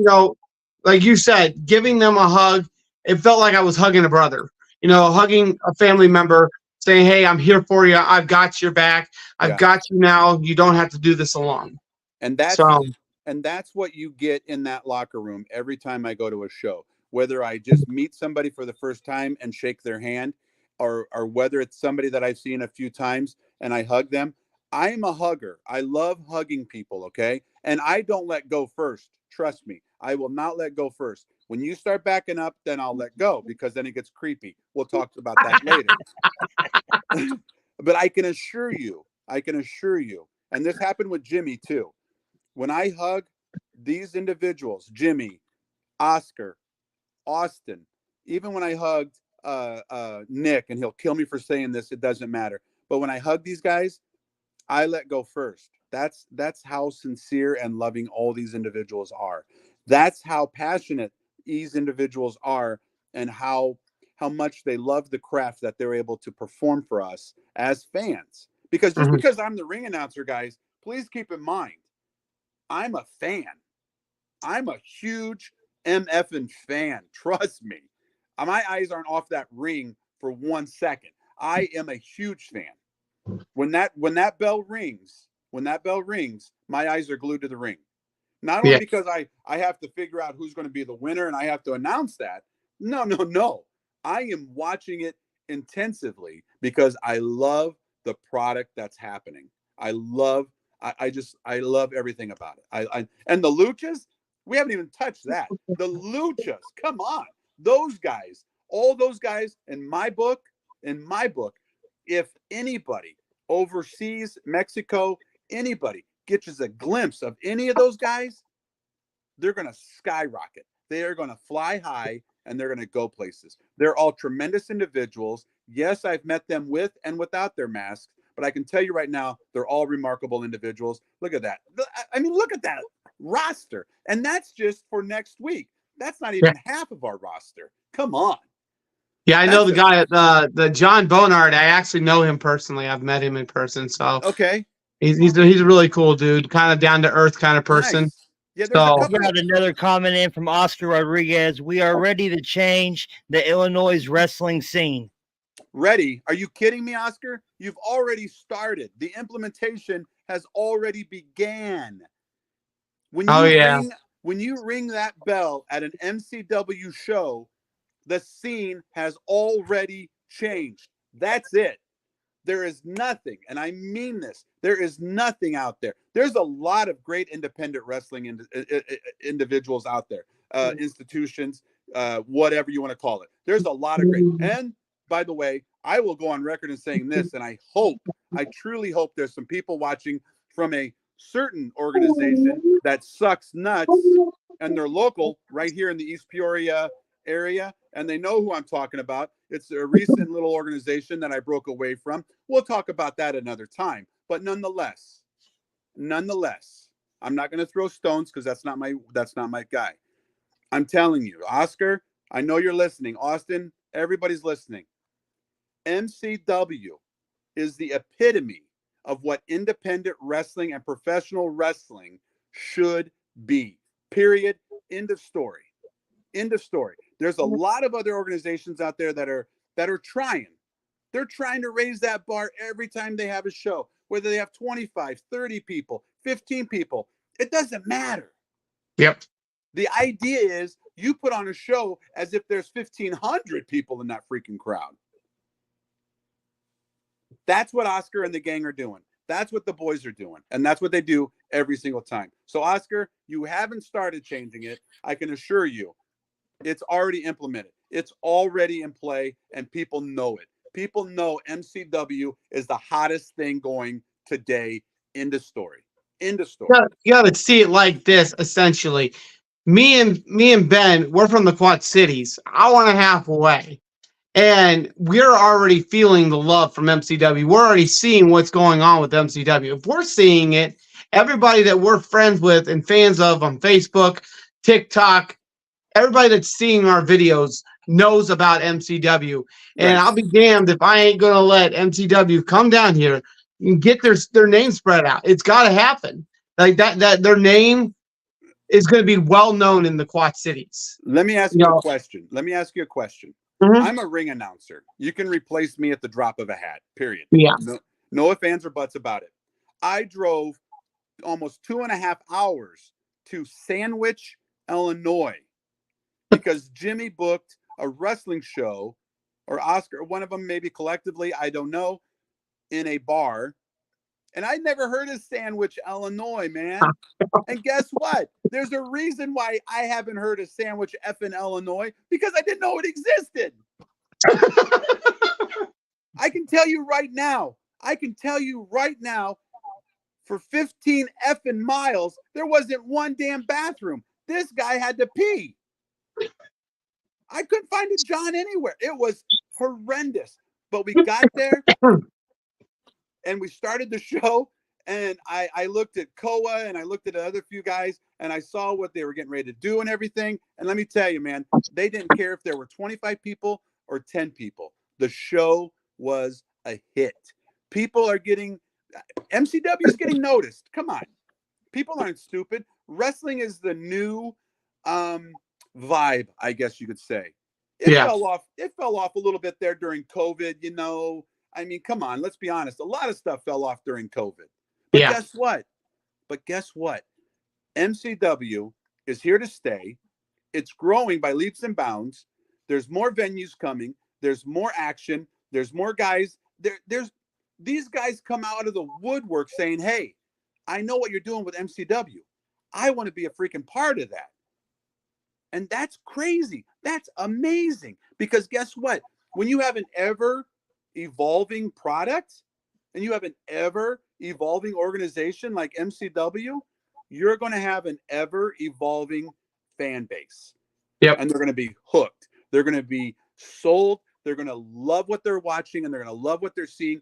like you said, giving them a hug, it felt like I was hugging a brother, hugging a family member, saying, hey, I'm here for you. I've got your back. I've got you now. You don't have to do this alone. And that's So, and that's what you get in that locker room every time I go to a show. Whether I just meet somebody for the first time and shake their hand, or whether it's somebody that I've seen a few times and I hug them. I'm a hugger. I love hugging people, okay? And I don't let go first. Trust me. I will not let go first. When you start backing up, then I'll let go, because then it gets creepy. We'll talk about that later. But I can assure you, and this happened with Jimmy too. When I hug these individuals, Jimmy, Oscar, Austin, even when I hugged Nick, and he'll kill me for saying this, it doesn't matter. But when I hug these guys, I let go first. That's how sincere and loving all these individuals are. That's how passionate these individuals are, and how much they love the craft that they're able to perform for us as fans. Because just because I'm the ring announcer, guys, please keep in mind, I'm a fan. I'm a huge MFing fan. Trust me. My eyes aren't off that ring for 1 second. I am a huge fan. When that bell rings, my eyes are glued to the ring. Not only because I have to figure out who's going to be the winner and I have to announce that. No. I am watching it intensively because I love the product that's happening. I love everything about it. And the luchas, we haven't even touched that. The luchas, come on. Those guys, all those guys in my book, if anybody overseas, Mexico, anybody gets a glimpse of any of those guys, they're going to skyrocket. They are going to fly high, and they're going to go places. They're all tremendous individuals. Yes, I've met them with and without their masks, but I can tell you right now, they're all remarkable individuals. Look at that. I mean, look at that roster. And that's just for next week. That's not even half of our roster. Come on. Yeah, I know the guy, the John Bonard. I actually know him personally. I've met him in person. So okay, he's a really cool dude, kind of down to earth kind of person. Nice. Yeah, there's a couple. Got another comment in from Oscar Rodriguez. We are ready to change the Illinois wrestling scene. Ready? Are you kidding me, Oscar? You've already started. The implementation has already began. When you ring that bell at an MCW show, the scene has already changed. That's it. There is nothing, and I mean this, there is nothing out there. There's a lot of great independent wrestling individuals out there, institutions, whatever you want to call it. There's a lot of great. And by the way, I will go on record in saying this, and I truly hope there's some people watching from a certain organization that sucks nuts, and they're local right here in the East Peoria area, and they know who I'm talking about. It's a recent little organization that I broke away from. We'll talk about that another time. But nonetheless, I'm not going to throw stones because that's not my guy. I'm telling you, Oscar, I know you're listening. Austin, everybody's listening. MCW is the epitome of what independent wrestling and professional wrestling should be. Period. End of story. End of story. There's a lot of other organizations out there that are trying. They're trying to raise that bar every time they have a show, whether they have 25, 30 people, 15 people. It doesn't matter. Yep. The idea is you put on a show as if there's 1,500 people in that freaking crowd. That's what Oscar and the gang are doing. That's what the boys are doing. And that's what they do every single time. So, Oscar, you haven't started changing it. I can assure you. It's already implemented. It's already in play, and people know it. People know MCW is the hottest thing going today. End of story. End of story. You got to see it like this, essentially. Me and Ben, we're from the Quad Cities, hour and a half away. And we're already feeling the love from MCW. We're already seeing what's going on with MCW. If we're seeing it, everybody that we're friends with and fans of on Facebook, TikTok, everybody that's seeing our videos knows about MCW. And I'll be damned if I ain't going to let MCW come down here, get their name spread out. It's got to happen. Like that their name is going to be well known in the Quad Cities. Let me ask you a question. Mhm. I'm a ring announcer. You can replace me at the drop of a hat, period. Yeah. No ifs, ands, or buts about it. I drove almost 2.5 hours to Sandwich, Illinois, because Jimmy booked a wrestling show, or Oscar, one of them maybe collectively, I don't know, in a bar. And I'd never heard of Sandwich, Illinois, man. And guess what? There's a reason why I haven't heard of Sandwich effing Illinois, because I didn't know it existed. I can tell you right now, for 15 effing miles, there wasn't one damn bathroom. This guy had to pee. I couldn't find a John anywhere. It was horrendous. But we got there and we started the show. And I looked at Koa and I looked at the other few guys and I saw what they were getting ready to do and everything. And let me tell you, man, they didn't care if there were 25 people or 10 people. The show was a hit. People are getting, MCW is getting noticed. Come on. People aren't stupid. Wrestling is the new vibe, I guess you could say. It fell off a little bit there during COVID, you know. I mean, come on, let's be honest. A lot of stuff fell off during COVID. But guess what? MCW is here to stay. It's growing by leaps and bounds. There's more venues coming. There's more action. There's more guys. There's these guys come out of the woodwork saying, hey, I know what you're doing with MCW. I want to be a freaking part of that. And that's crazy. That's amazing. Because guess what? When you have an ever evolving product and you have an ever evolving organization like MCW, you're going to have an ever evolving fan base. Yep. And they're going to be hooked. They're going to be sold. They're going to love what they're watching and they're going to love what they're seeing.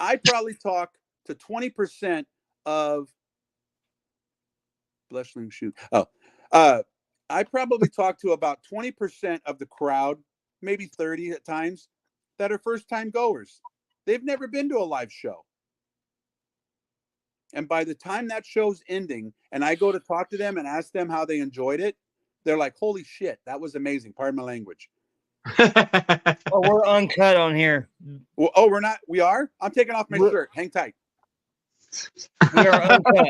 I probably talk to 20% of Blushling Shoot. I probably talk to about 20% of the crowd, maybe 30 at times, that are first-time goers. They've never been to a live show. And by the time that show's ending and I go to talk to them and ask them how they enjoyed it, they're like, holy shit, that was amazing. Pardon my language. Oh, we're uncut on here. Well, oh, we're not? We are? I'm taking off my shirt. Hang tight. We are uncut.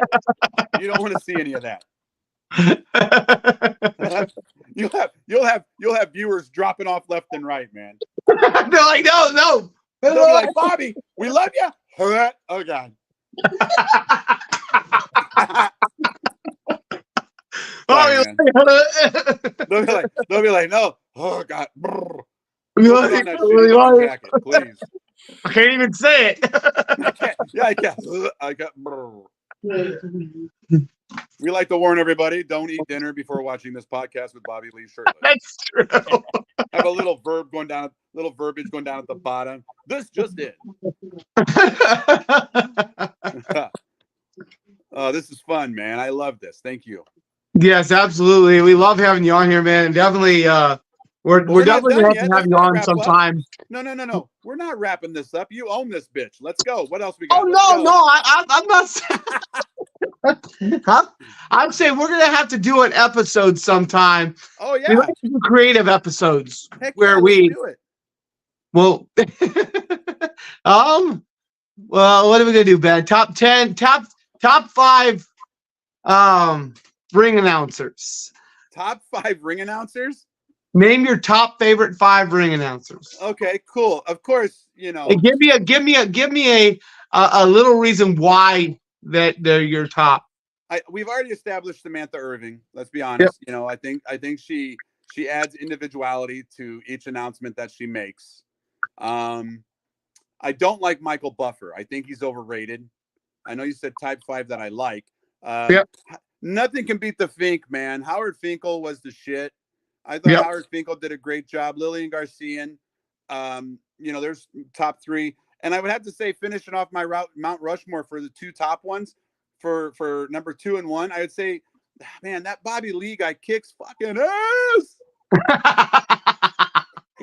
You don't want to see any of that. You'll have viewers dropping off left and right, man. They're like, no. They'll be like, Bobby, we love you. Oh God. Sorry, they'll be like, no. Oh God. Put on that shitty jacket, please. I can't even say it. I can't. Yeah, I can't. I got. We like to warn everybody: don't eat dinner before watching this podcast with Bobby Lee shirtless. That's true. Have a little verbiage going down at the bottom. This just did. This is fun, man. I love this. Thank you. Yes, absolutely. We love having you on here, man. And definitely, we're definitely going to have you on sometime. No. We're not wrapping this up. You own this bitch. Let's go. What else we got? Oh, no. I'm not saying. I'm saying we're going to have to do an episode sometime. Oh, yeah. We like to do creative episodes. Heck where yeah, we do it. Well, well, what are we going to do, Ben? Top 5 ring announcers. Top 5 ring announcers? Name your top favorite 5 ring announcers. Okay, cool. Of course, you know. And give me a little reason why that they're your top. We've already established Samantha Irving. Let's be honest. Yep. You know, I think she adds individuality to each announcement that she makes. I don't like Michael Buffer. I think he's overrated. I know you said type 5 that I like. Yep. Nothing can beat the Fink, man. Howard Finkel was the shit. I thought Howard Finkel did a great job. Lillian Garcian, you know, there's top 3. And I would have to say, finishing off my Mount Rushmore for the 2 top ones, for number 2 and 1, I would say, man, that Bobby Lee guy kicks fucking ass.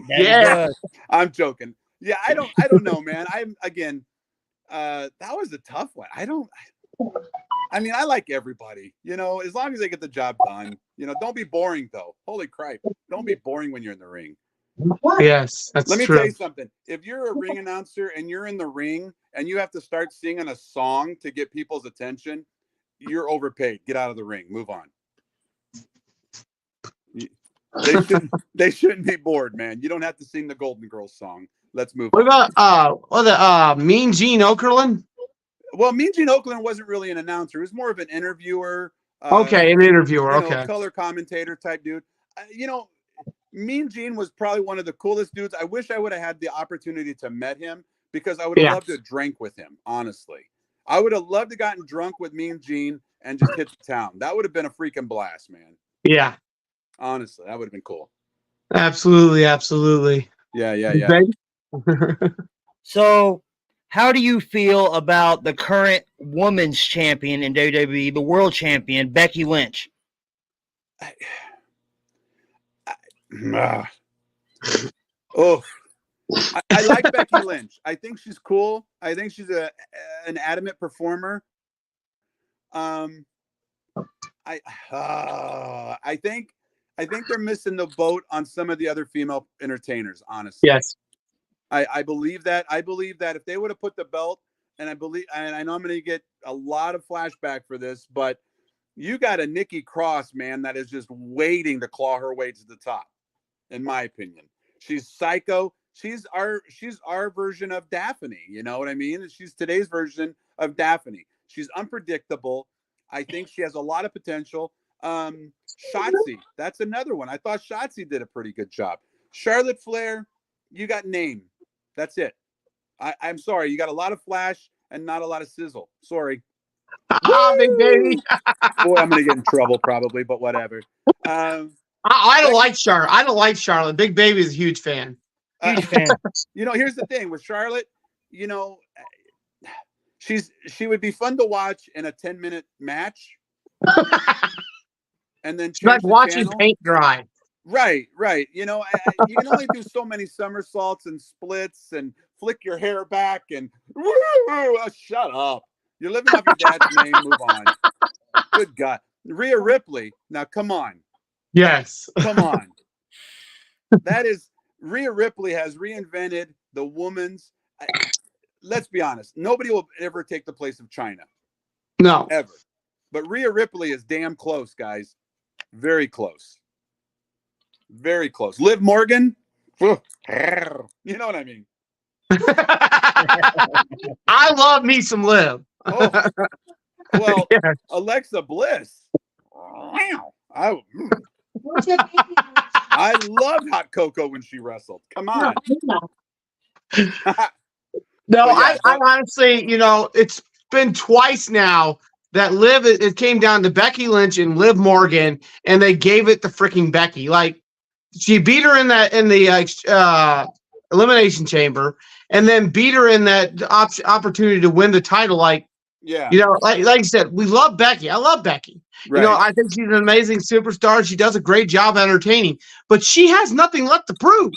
Yeah, I'm joking. Yeah, I don't know, man. That was a tough one. I mean, I like everybody, as long as they get the job done. Don't be boring though. Holy crap. Don't be boring when you're in the ring. Yes, that's true. Let me tell you something. If you're a ring announcer and you're in the ring and you have to start singing a song to get people's attention, you're overpaid. Get out of the ring. Move on. They shouldn't be bored, man. You don't have to sing the Golden Girls song. Let's move on. What about Mean Gene Okerlund? Well, Mean Gene Okerlund wasn't really an announcer. He was more of an interviewer. Okay, an interviewer. Okay. Color commentator type dude. Mean Gene was probably one of the coolest dudes. I wish I would have had the opportunity to met him because I would have loved to drink with him, honestly. I would have loved to gotten drunk with Mean Gene and just hit the town. That would have been a freaking blast, man. Yeah. Honestly, that would have been cool. Absolutely, absolutely. Yeah. So, how do you feel about the current women's champion in WWE, the world champion, Becky Lynch? I like Becky Lynch. I think she's cool. I think she's an adamant performer. I think they're missing the boat on some of the other female entertainers, honestly. Yes. I believe that. I believe that if they would have put the belt, and I know I'm going to get a lot of flashback for this, but you got a Nikki Cross, man, that is just waiting to claw her way to the top. In my opinion, she's psycho. She's our version of Daphne. You know what I mean? She's today's version of Daphne. She's unpredictable. I think she has a lot of potential. Shotzi, that's another one. I thought Shotzi did a pretty good job. Charlotte Flair, you got name. That's it. I'm sorry. You got a lot of flash and not a lot of sizzle. Sorry. Big baby. Boy, I'm going to get in trouble probably, but whatever. I don't like Charlotte. I don't like Charlotte. Big Baby is a huge fan. Huge fan. Here's the thing with Charlotte. She would be fun to watch in a 10-minute match, and then it's like watching paint dry. Right. You can only do so many somersaults and splits and flick your hair back and shut up. You're living off your dad's name. Move on. Good God, Rhea Ripley. Now come on. Yes. Come on. That is, Rhea Ripley has reinvented the woman's. Let's be honest. Nobody will ever take the place of China. No. Ever. But Rhea Ripley is damn close, guys. Very close. Very close. Liv Morgan. You know what I mean? I love me some Liv. Well, yes. Alexa Bliss. I loved Hot Cocoa when she wrestled. Come on. No, I honestly, it's been twice now that it came down to Becky Lynch and Liv Morgan, and they gave it to freaking Becky. Like, she beat her in the Elimination Chamber, and then beat her in that opportunity to win the title. Like, yeah, like you said, we love Becky. I love Becky. Right. I think she's an amazing superstar. She does a great job entertaining, but she has nothing left to prove.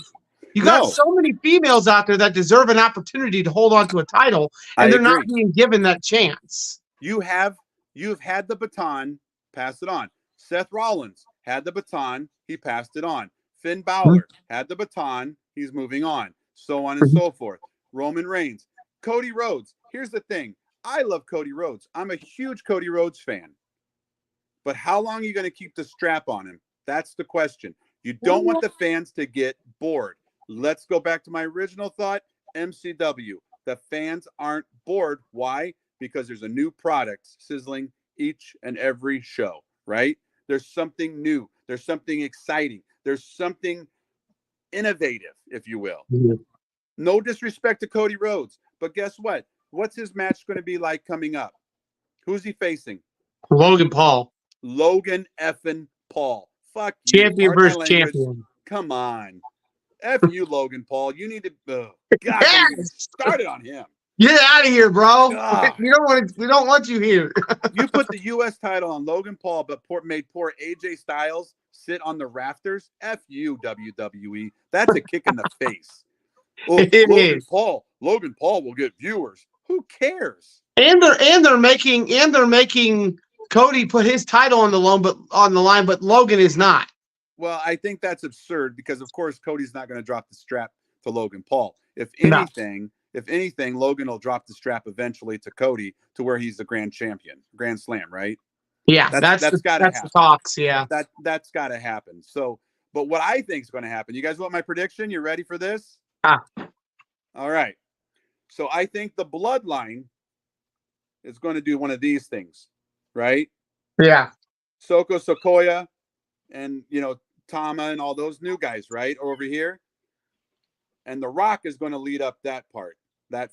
You got so many females out there that deserve an opportunity to hold on to a title, and they're not being given that chance. You've had the baton, pass it on. Seth Rollins had the baton, he passed it on. Finn Balor had the baton, he's moving on. So on and so forth. Roman Reigns, Cody Rhodes. Here's the thing. I love Cody Rhodes. I'm a huge Cody Rhodes fan. But how long are you going to keep the strap on him? That's the question. You don't want the fans to get bored. Let's go back to my original thought, MCW. The fans aren't bored. Why? Because there's a new product sizzling each and every show, right? There's something new. There's something exciting. There's something innovative, if you will. Mm-hmm. No disrespect to Cody Rhodes, but guess what? What's his match going to be like coming up? Who's he facing? Logan Paul. Logan effing Paul. Fuck you. Champion versus champion. Come on. F you, Logan Paul. You need to God, get started on him. Get out of here, bro. We don't want you here. You put the U.S. title on Logan Paul, but made poor AJ Styles sit on the rafters. F you, WWE. That's a kick in the face. Oh, Logan Paul will get viewers. Who cares? And they're making Cody put his title on the line, but Logan is not. Well, I think that's absurd because, of course, Cody's not going to drop the strap to Logan Paul. If No. anything, Logan will drop the strap eventually to Cody to where he's the grand champion, Grand Slam, right? Yeah, that's the talks. Yeah, that's got to happen. So, but what I think is going to happen, you guys want my prediction? You ready for this? All right. So I think the Bloodline is going to do one of these things, right? Yeah. Soko Sikoa and, Tama and all those new guys, right? Over here. And The Rock is going to lead up that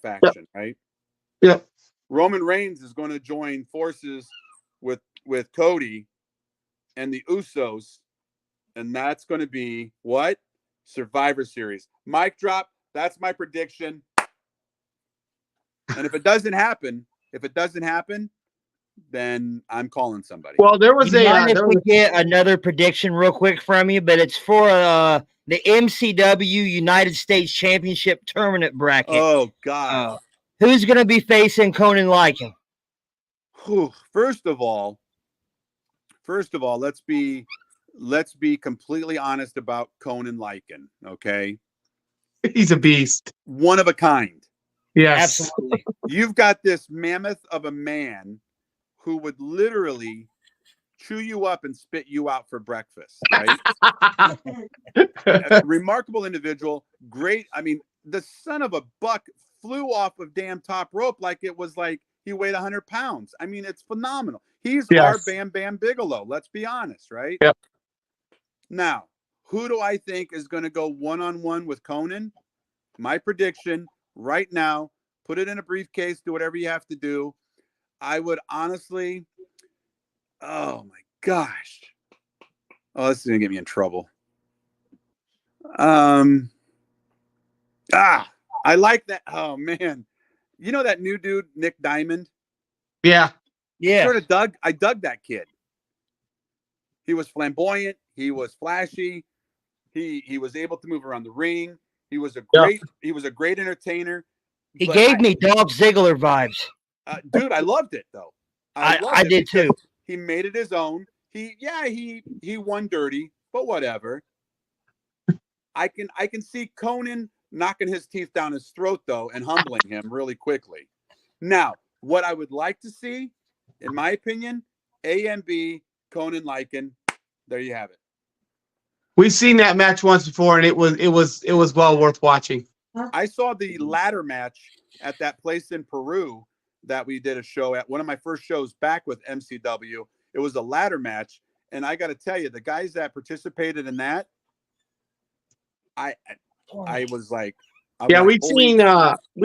faction, right? Yep. Roman Reigns is going to join forces with Cody and the Usos, and that's going to be what? Survivor Series. Mic drop. That's my prediction. And if it doesn't happen, then I'm calling somebody. Well, there was we get another prediction real quick from you, but it's for the MCW United States Championship tournament bracket. Oh God. Who's going to be facing Conan Lycan? First of all, let's be completely honest about Conan Lycan, okay? He's a beast. One of a kind. Yes. Absolutely. You've got this mammoth of a man who would literally chew you up and spit you out for breakfast, right? A remarkable individual. Great. I mean, the son of a buck flew off of damn top rope like it was like he weighed 100 pounds. I mean, it's phenomenal. He's our Bam Bam Bigelow. Let's be honest, right? Yep. Now, who do I think is going to go one-on-one with Conan? My prediction right now, put it in a briefcase, do whatever you have to do. I would honestly, oh my gosh. Oh, this is going to get me in trouble. I like that. Oh man. You know that new dude, Nick Diamond? Yeah. Yeah. I dug that kid. He was flamboyant. He was flashy. He was able to move around the ring. He was a great entertainer. He gave me Dolph Ziggler vibes. Dude, I loved it though. I did too. He made it his own. He won dirty, but whatever. I can see Conan knocking his teeth down his throat though and humbling him really quickly. Now, what I would like to see, in my opinion, AMB Conan Lycan. There you have it. We've seen that match once before, and it was well worth watching. I saw the ladder match at that place in Peru that we did a show at. One of my first shows back with MCW. It was a ladder match, and I got to tell you, the guys that participated in that, I was like, we've seen Conan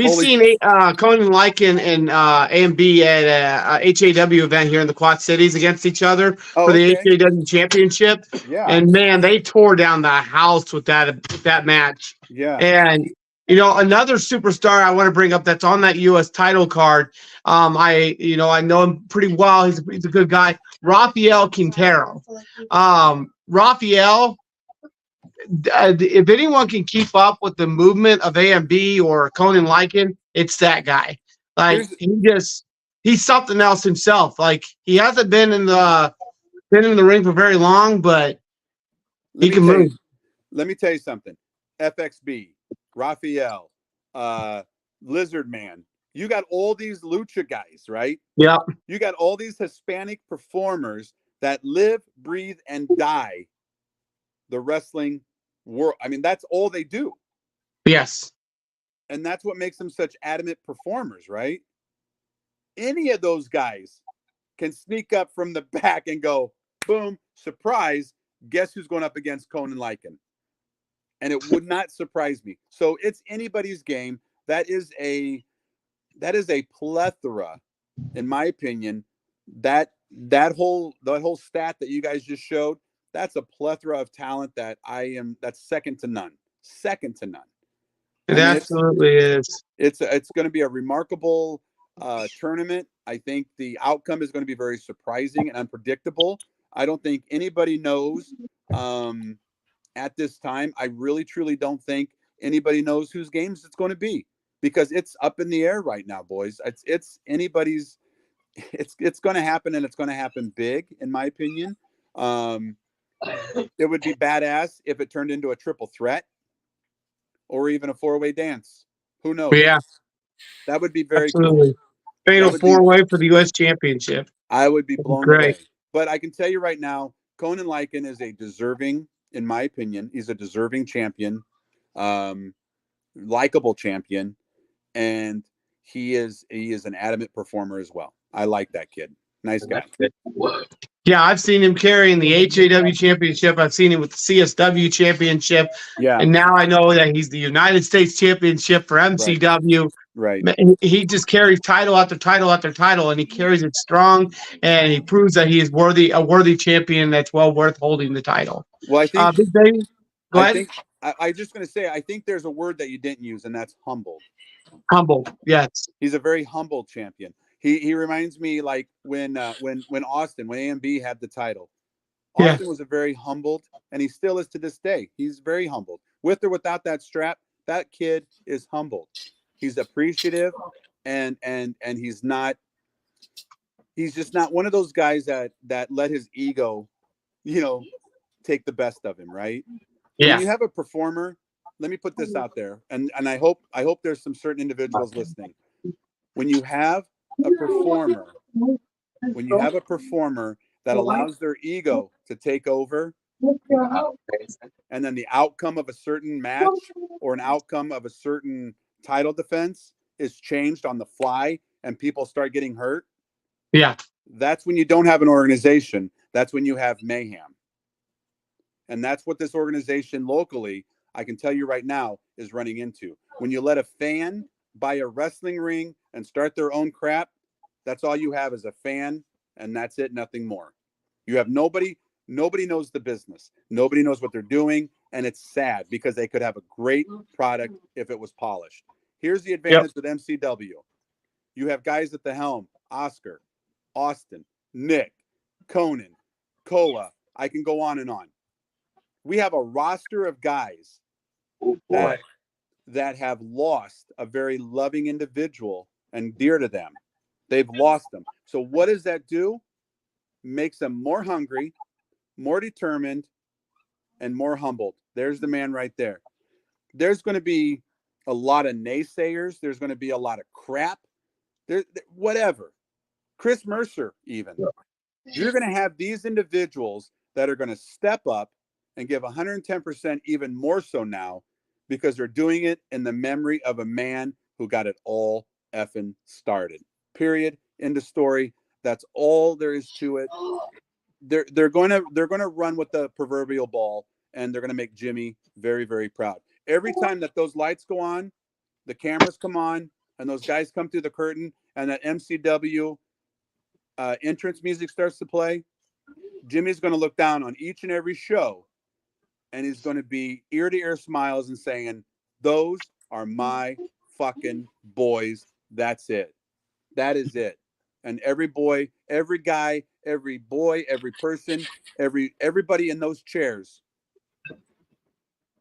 Lycan and AMB at a HAW event here in the Quad Cities against each other for the HAW Championship. Yeah, and man, they tore down the house with that match. Yeah, and another superstar I want to bring up that's on that U.S. title card. I know him pretty well. He's a good guy, Rafael Quintero. Rafael. If anyone can keep up with the movement of AMB or Conan Lycan, it's that guy. Like he's something else himself. Like he hasn't been in the ring for very long, but he can move. Let me tell you something. FXB, Raphael, Lizard Man. You got all these lucha guys, right? Yeah. You got all these Hispanic performers that live, breathe, and die the wrestling world. I mean, that's all they do. Yes. And that's what makes them such adamant performers, right? Any of those guys can sneak up from the back and go, boom, surprise, guess who's going up against Conan Lycan? And it would not surprise me. So it's anybody's game. That is a plethora, in my opinion. That whole stat that you guys just showed, that's a plethora of talent that's second to none. Second to none. It absolutely is. It's going to be a remarkable tournament. I think the outcome is going to be very surprising and unpredictable. I don't think anybody knows at this time. I really, truly don't think anybody knows whose games it's going to be because it's up in the air right now, boys. It's anybody's. It's going to happen, and it's going to happen big, in my opinion. It would be badass if it turned into a triple threat or even a 4-way dance. Who knows? Yeah, that would be very absolutely. cool. Fatal 4-way for the U.S. Championship. I would be blown great. away. But I can tell you right now, Conan Lycan is a deserving, in my opinion, he's a deserving champion, likable champion, and he is an adamant performer as well. I like that kid. Nice guy. Yeah, I've seen him carrying the HAW championship. I've seen him with the CSW championship. Yeah. And now I know that he's the United States championship for MCW. Right. He just carries title after title after title, and he carries it strong, and he proves that he is a worthy champion that's well worth holding the title. Well, I think Big Baby, go ahead. I'm just going to say, I think there's a word that you didn't use, and that's humbled. Humble, yes. He's a very humble champion. He reminds me like when Austin, when AMB had the title. Austin was a very humbled, and he still is to this day. He's very humbled. With or without that strap, that kid is humbled. He's appreciative, and he's just not one of those guys that let his ego, take the best of him, right? Yeah. When you have a performer, let me put this out there, and I hope there's some certain individuals listening. When you have a performer that allows their ego to take over, and then the outcome of a certain match or an outcome of a certain title defense is changed on the fly and people start getting hurt. Yeah. That's when you don't have an organization. That's when you have mayhem. And that's what this organization locally, I can tell you right now, is running into. When you let a fan buy a wrestling ring and start their own crap, that's all you have is a fan, and that's it, nothing more. You have nobody knows the business. Nobody knows what they're doing, and it's sad because they could have a great product if it was polished. Here's the advantage with MCW. You have guys at the helm, Oscar, Austin, Nick, Conan, Koa. I can go on and on. We have a roster of guys that have lost a very loving individual and dear to them. They've lost them. So what does that do? Makes them more hungry, more determined, and more humbled. There's the man right there. There's going to be a lot of naysayers. There's going to be a lot of crap. Whatever. Chris Mercer, even. You're going to have these individuals that are going to step up and give 110% even more so now because they're doing it in the memory of a man who got it all effing started. Period. End of story. That's all there is to it. They're going to run with the proverbial ball, and they're going to make Jimmy very, very proud. Every time that those lights go on, the cameras come on, and those guys come through the curtain, and that MCW entrance music starts to play, Jimmy's going to look down on each and every show, and he's going to be ear-to-ear smiles and saying, "Those are my fucking boys. That's it. That is it." And every boy, every guy, every boy, every person, everybody in those chairs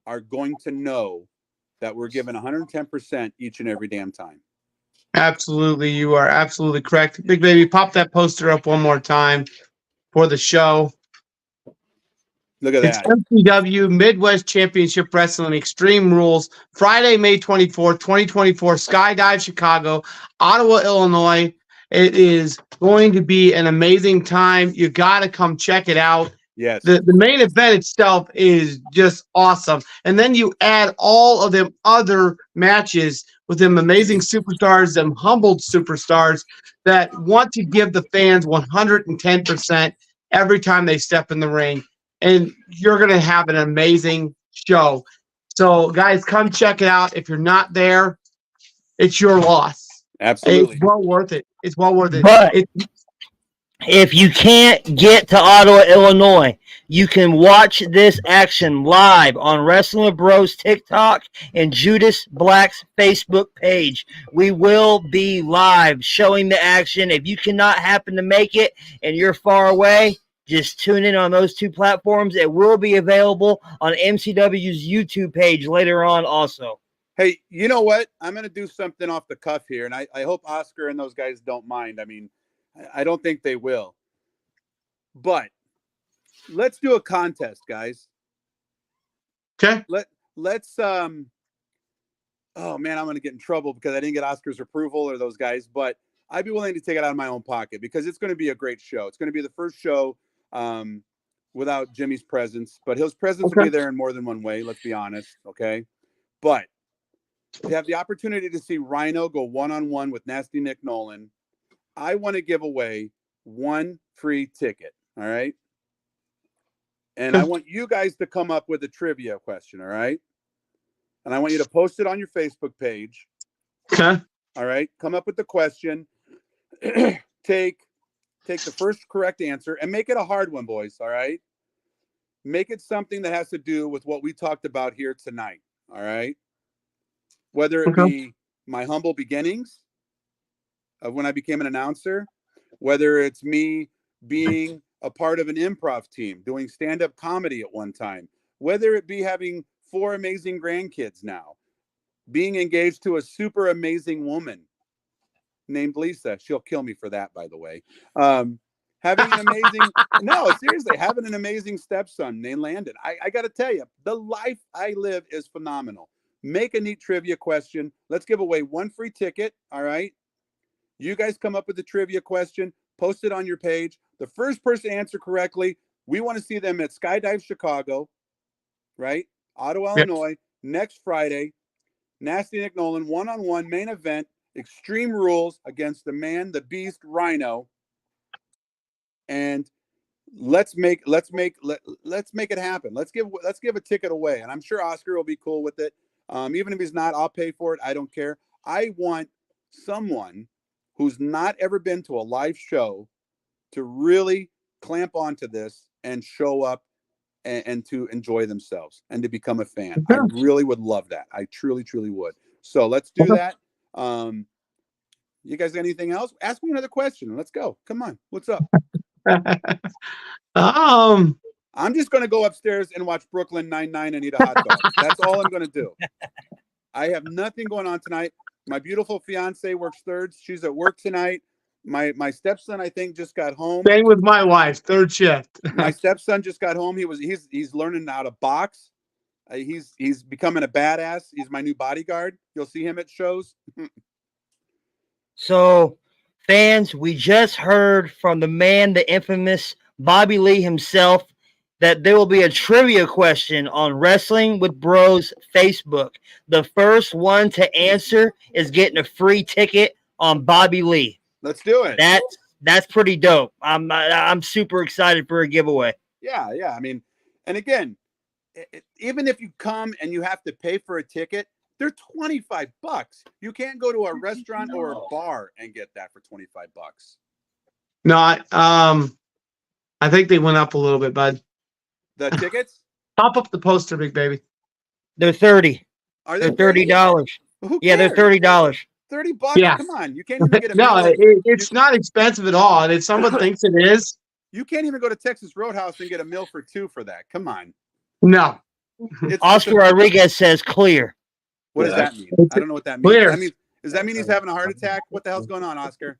are going to know that we're given 110% each and every damn time. Absolutely. You are absolutely correct. Big Baby, pop that poster up one more time for the show. Look at that. It's MCW Midwest Championship Wrestling Extreme Rules, Friday, May 24th, 2024, Skydive, Chicago, Ottawa, Illinois. It is going to be an amazing time. You got to come check it out. Yes. The main event itself is just awesome. And then you add all of them other matches with them amazing superstars, them humbled superstars that want to give the fans 110% every time they step in the ring. And you're going to have an amazing show. So, guys, come check it out. If you're not there, it's your loss. Absolutely. It's well worth it. It's well worth it. But if you can't get to Ottawa, Illinois, you can watch this action live on Wrestling with Bros TikTok and Judas Black's Facebook page. We will be live showing the action. If you cannot happen to make it and you're far away, just tune in on those two platforms. It will be available on MCW's YouTube page later on also. Hey, you know what? I'm going to do something off the cuff here, and I hope Oscar and those guys don't mind. I mean, I don't think they will. But let's do a contest, guys. Okay. Let's oh man, I'm going to get in trouble because I didn't get Oscar's approval or those guys, but I'd be willing to take it out of my own pocket because it's going to be a great show. It's going to be the first show without Jimmy's presence, but his presence will be there in more than one way. Let's be honest. Okay. But to have the opportunity to see Rhino go one-on-one with Nasty Nick Nolan, I want to give away one free ticket. All right. And I want you guys to come up with a trivia question. All right. And I want you to post it on your Facebook page. Okay. All right. Come up with the question. Take the first correct answer and make it a hard one, boys. All right. Make it something that has to do with what we talked about here tonight. All right. Whether it be my humble beginnings of when I became an announcer, whether it's me being a part of an improv team, doing stand-up comedy at one time, whether it be having 4 amazing grandkids now, being engaged to a super amazing woman named Lisa. She'll kill me for that, by the way. Having an amazing, no, seriously, having an amazing stepson named Landon. I got to tell you, the life I live is phenomenal. Make a neat trivia question. Let's give away one free ticket. All right. You guys come up with the trivia question, post it on your page. The first person to answer correctly, we want to see them at Skydive Chicago, right? Ottawa, Illinois, next Friday. Nasty Nick Nolan, one-on-one main event, Extreme Rules against the man, the beast, Rhino. And let's make it happen. Let's give a ticket away. And I'm sure Oscar will be cool with it. Even if he's not, I'll pay for it. I don't care. I want someone who's not ever been to a live show to really clamp onto this and show up and to enjoy themselves and to become a fan. I really would love that. I truly, truly would. So let's do that. You guys got anything else? Ask me another question. Let's go. Come on. What's up? I'm just going to go upstairs and watch Brooklyn Nine-Nine and eat a hot dog. That's all I'm going to do. I have nothing going on tonight. My beautiful fiance works thirds. She's at work tonight. My stepson, I think, just got home. Same with my wife, third shift. My stepson just got home. He's learning how to box. He's becoming a badass. He's my new bodyguard. You'll see him at shows. So, fans, we just heard from the man, the infamous Bobby Lee himself, that there will be a trivia question on Wrestling with Bros Facebook. The first one to answer is getting a free ticket on Bobby Lee. Let's do it. That's pretty dope. I'm super excited for a giveaway. Yeah. I mean, and again, even if you come and you have to pay for a ticket, they're $25. You can't go to a restaurant or a bar and get that for $25. No, I think they went up a little bit, bud. The tickets? Pop up the poster, big baby. They're 30. Are they They're $30? Yeah, they're $30. $30? Yeah. Come on. You can't even get a No, it's not expensive at all. And if someone thinks it is, you can't even go to Texas Roadhouse and get a meal for 2 for that. Come on. No. Oscar Rodriguez says clear. What does that mean? I don't know what that means. Clear. Does that mean he's having a heart attack? What the hell's going on, Oscar?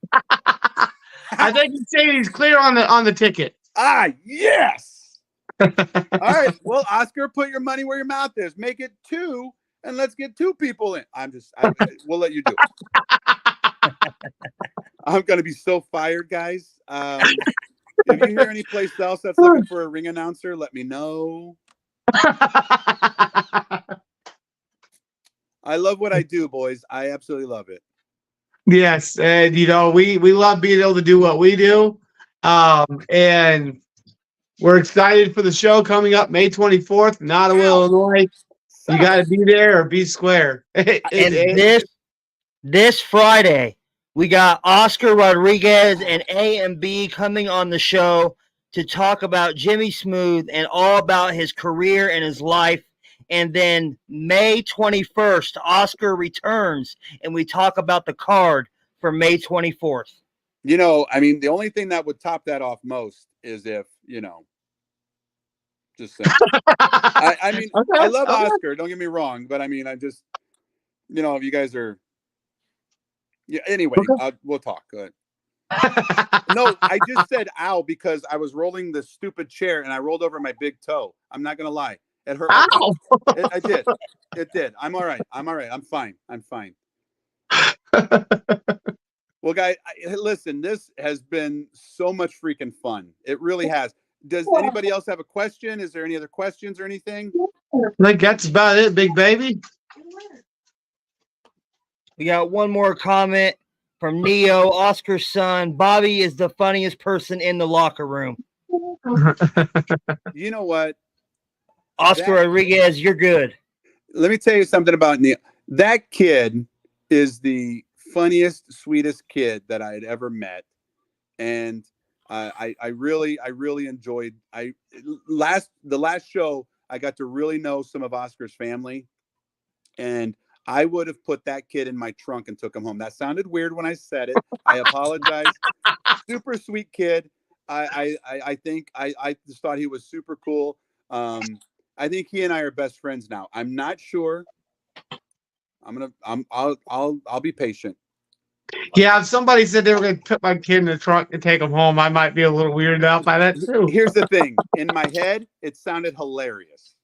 I think he's saying he's clear on the ticket. Yes. All right. Well, Oscar, put your money where your mouth is. Make it 2, and let's get 2 people in. We'll let you do it. I'm going to be so fired, guys. If you hear any place else that's looking for a ring announcer, let me know. I love what I do, boys. I absolutely love it. Yes, and we love being able to do what we do, and we're excited for the show coming up May 24th in Ottawa, Illinois. You got to be there or be square. And this Friday, we got Oscar Rodriguez and A&B coming on the show to talk about Jimmy Smooth and all about his career and his life. And then May 21st, Oscar returns, and we talk about the card for May 24th. I mean, the only thing that would top that off most is if, just saying. I mean, okay, I love Oscar, don't get me wrong, but I mean, if you guys are, yeah. Anyway, Okay. we'll talk. Go ahead. No, I just said ow because I was rolling the stupid chair and I rolled over my big toe. I'm not gonna lie, it hurt. Ow! I did. It did. I'm all right. I'm fine. Well, guys, listen. This has been so much freaking fun. It really has. Does anybody else have a question? Is there any other questions or anything? I think that's about it, big baby. We got one more comment from Neo, Oscar's son. Bobby is the funniest person in the locker room. You know what? Oscar Rodriguez, you're good. Let me tell you something about Neo. That kid is the funniest, sweetest kid that I had ever met. And I really enjoyed the last show. I got to really know some of Oscar's family, and I would have put that kid in my trunk and took him home. That sounded weird when I said it. I apologize. Super sweet kid. I think I just thought he was super cool. I think he and I are best friends now. I'm not sure. I'll be patient. Yeah, if somebody said they were going to put my kid in the trunk and take him home, I might be a little weirded out by that too. Here's the thing. In my head, it sounded hilarious.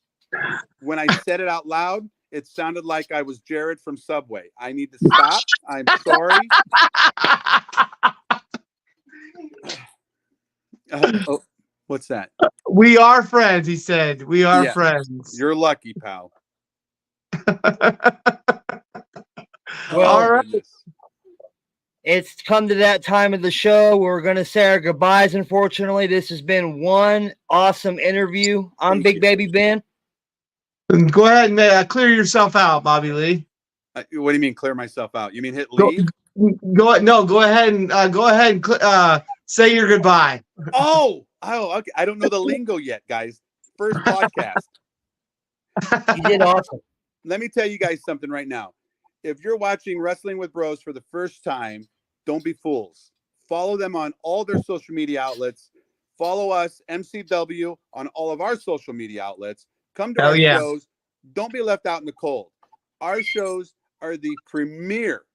When I said it out loud, it sounded like I was Jared from Subway. I need to stop. I'm sorry. What's that? We are friends, he said. We are friends. You're lucky, pal. Well, all right. It's come to that time of the show where we're going to say our goodbyes. Unfortunately, this has been one awesome interview. I'm Big Baby Ben. Go ahead and clear yourself out, Bobby Lee. What do you mean clear myself out? You mean hit leave? Go ahead and say your goodbye. Oh, okay. I don't know the lingo yet, guys. First podcast. You did awesome. Let me tell you guys something right now. If you're watching Wrestling with Bros for the first time, don't be fools. Follow them on all their social media outlets. Follow us, MCW, on all of our social media outlets. Come to our shows. Don't be left out in the cold. Our shows are the premier,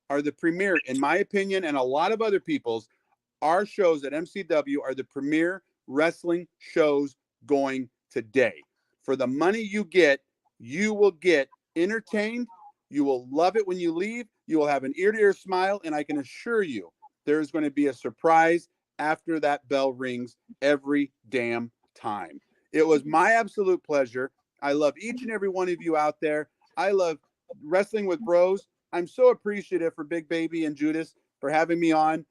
in my opinion, and a lot of other people's. Our shows at MCW are the premier wrestling shows going today. For the money you get, you will get entertained. You will love it when you leave. You will have an ear-to-ear smile, and I can assure you there's going to be a surprise after that bell rings every damn time. It was my absolute pleasure. I love each and every one of you out there. I love Wrestling with Bros. I'm so appreciative for Big Baby and Judas for having me on.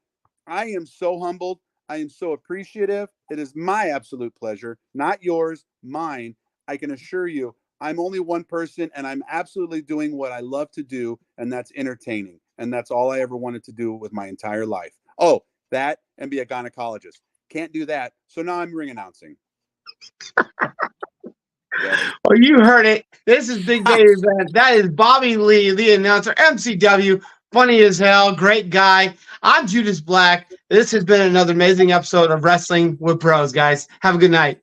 I am so humbled. I am so appreciative. It is my absolute pleasure, not yours, mine. I can assure you, I'm only one person, and I'm absolutely doing what I love to do, and that's entertaining. And that's all I ever wanted to do with my entire life. Oh, that and be a gynecologist. Can't do that. So now I'm ring announcing. Oh, you heard it. This is Big Baby Ben. That is Bobby Lee, the announcer, MCW. Funny as hell. Great guy. I'm Judas Black. This has been another amazing episode of Wrestling with Bros, guys. Have a good night.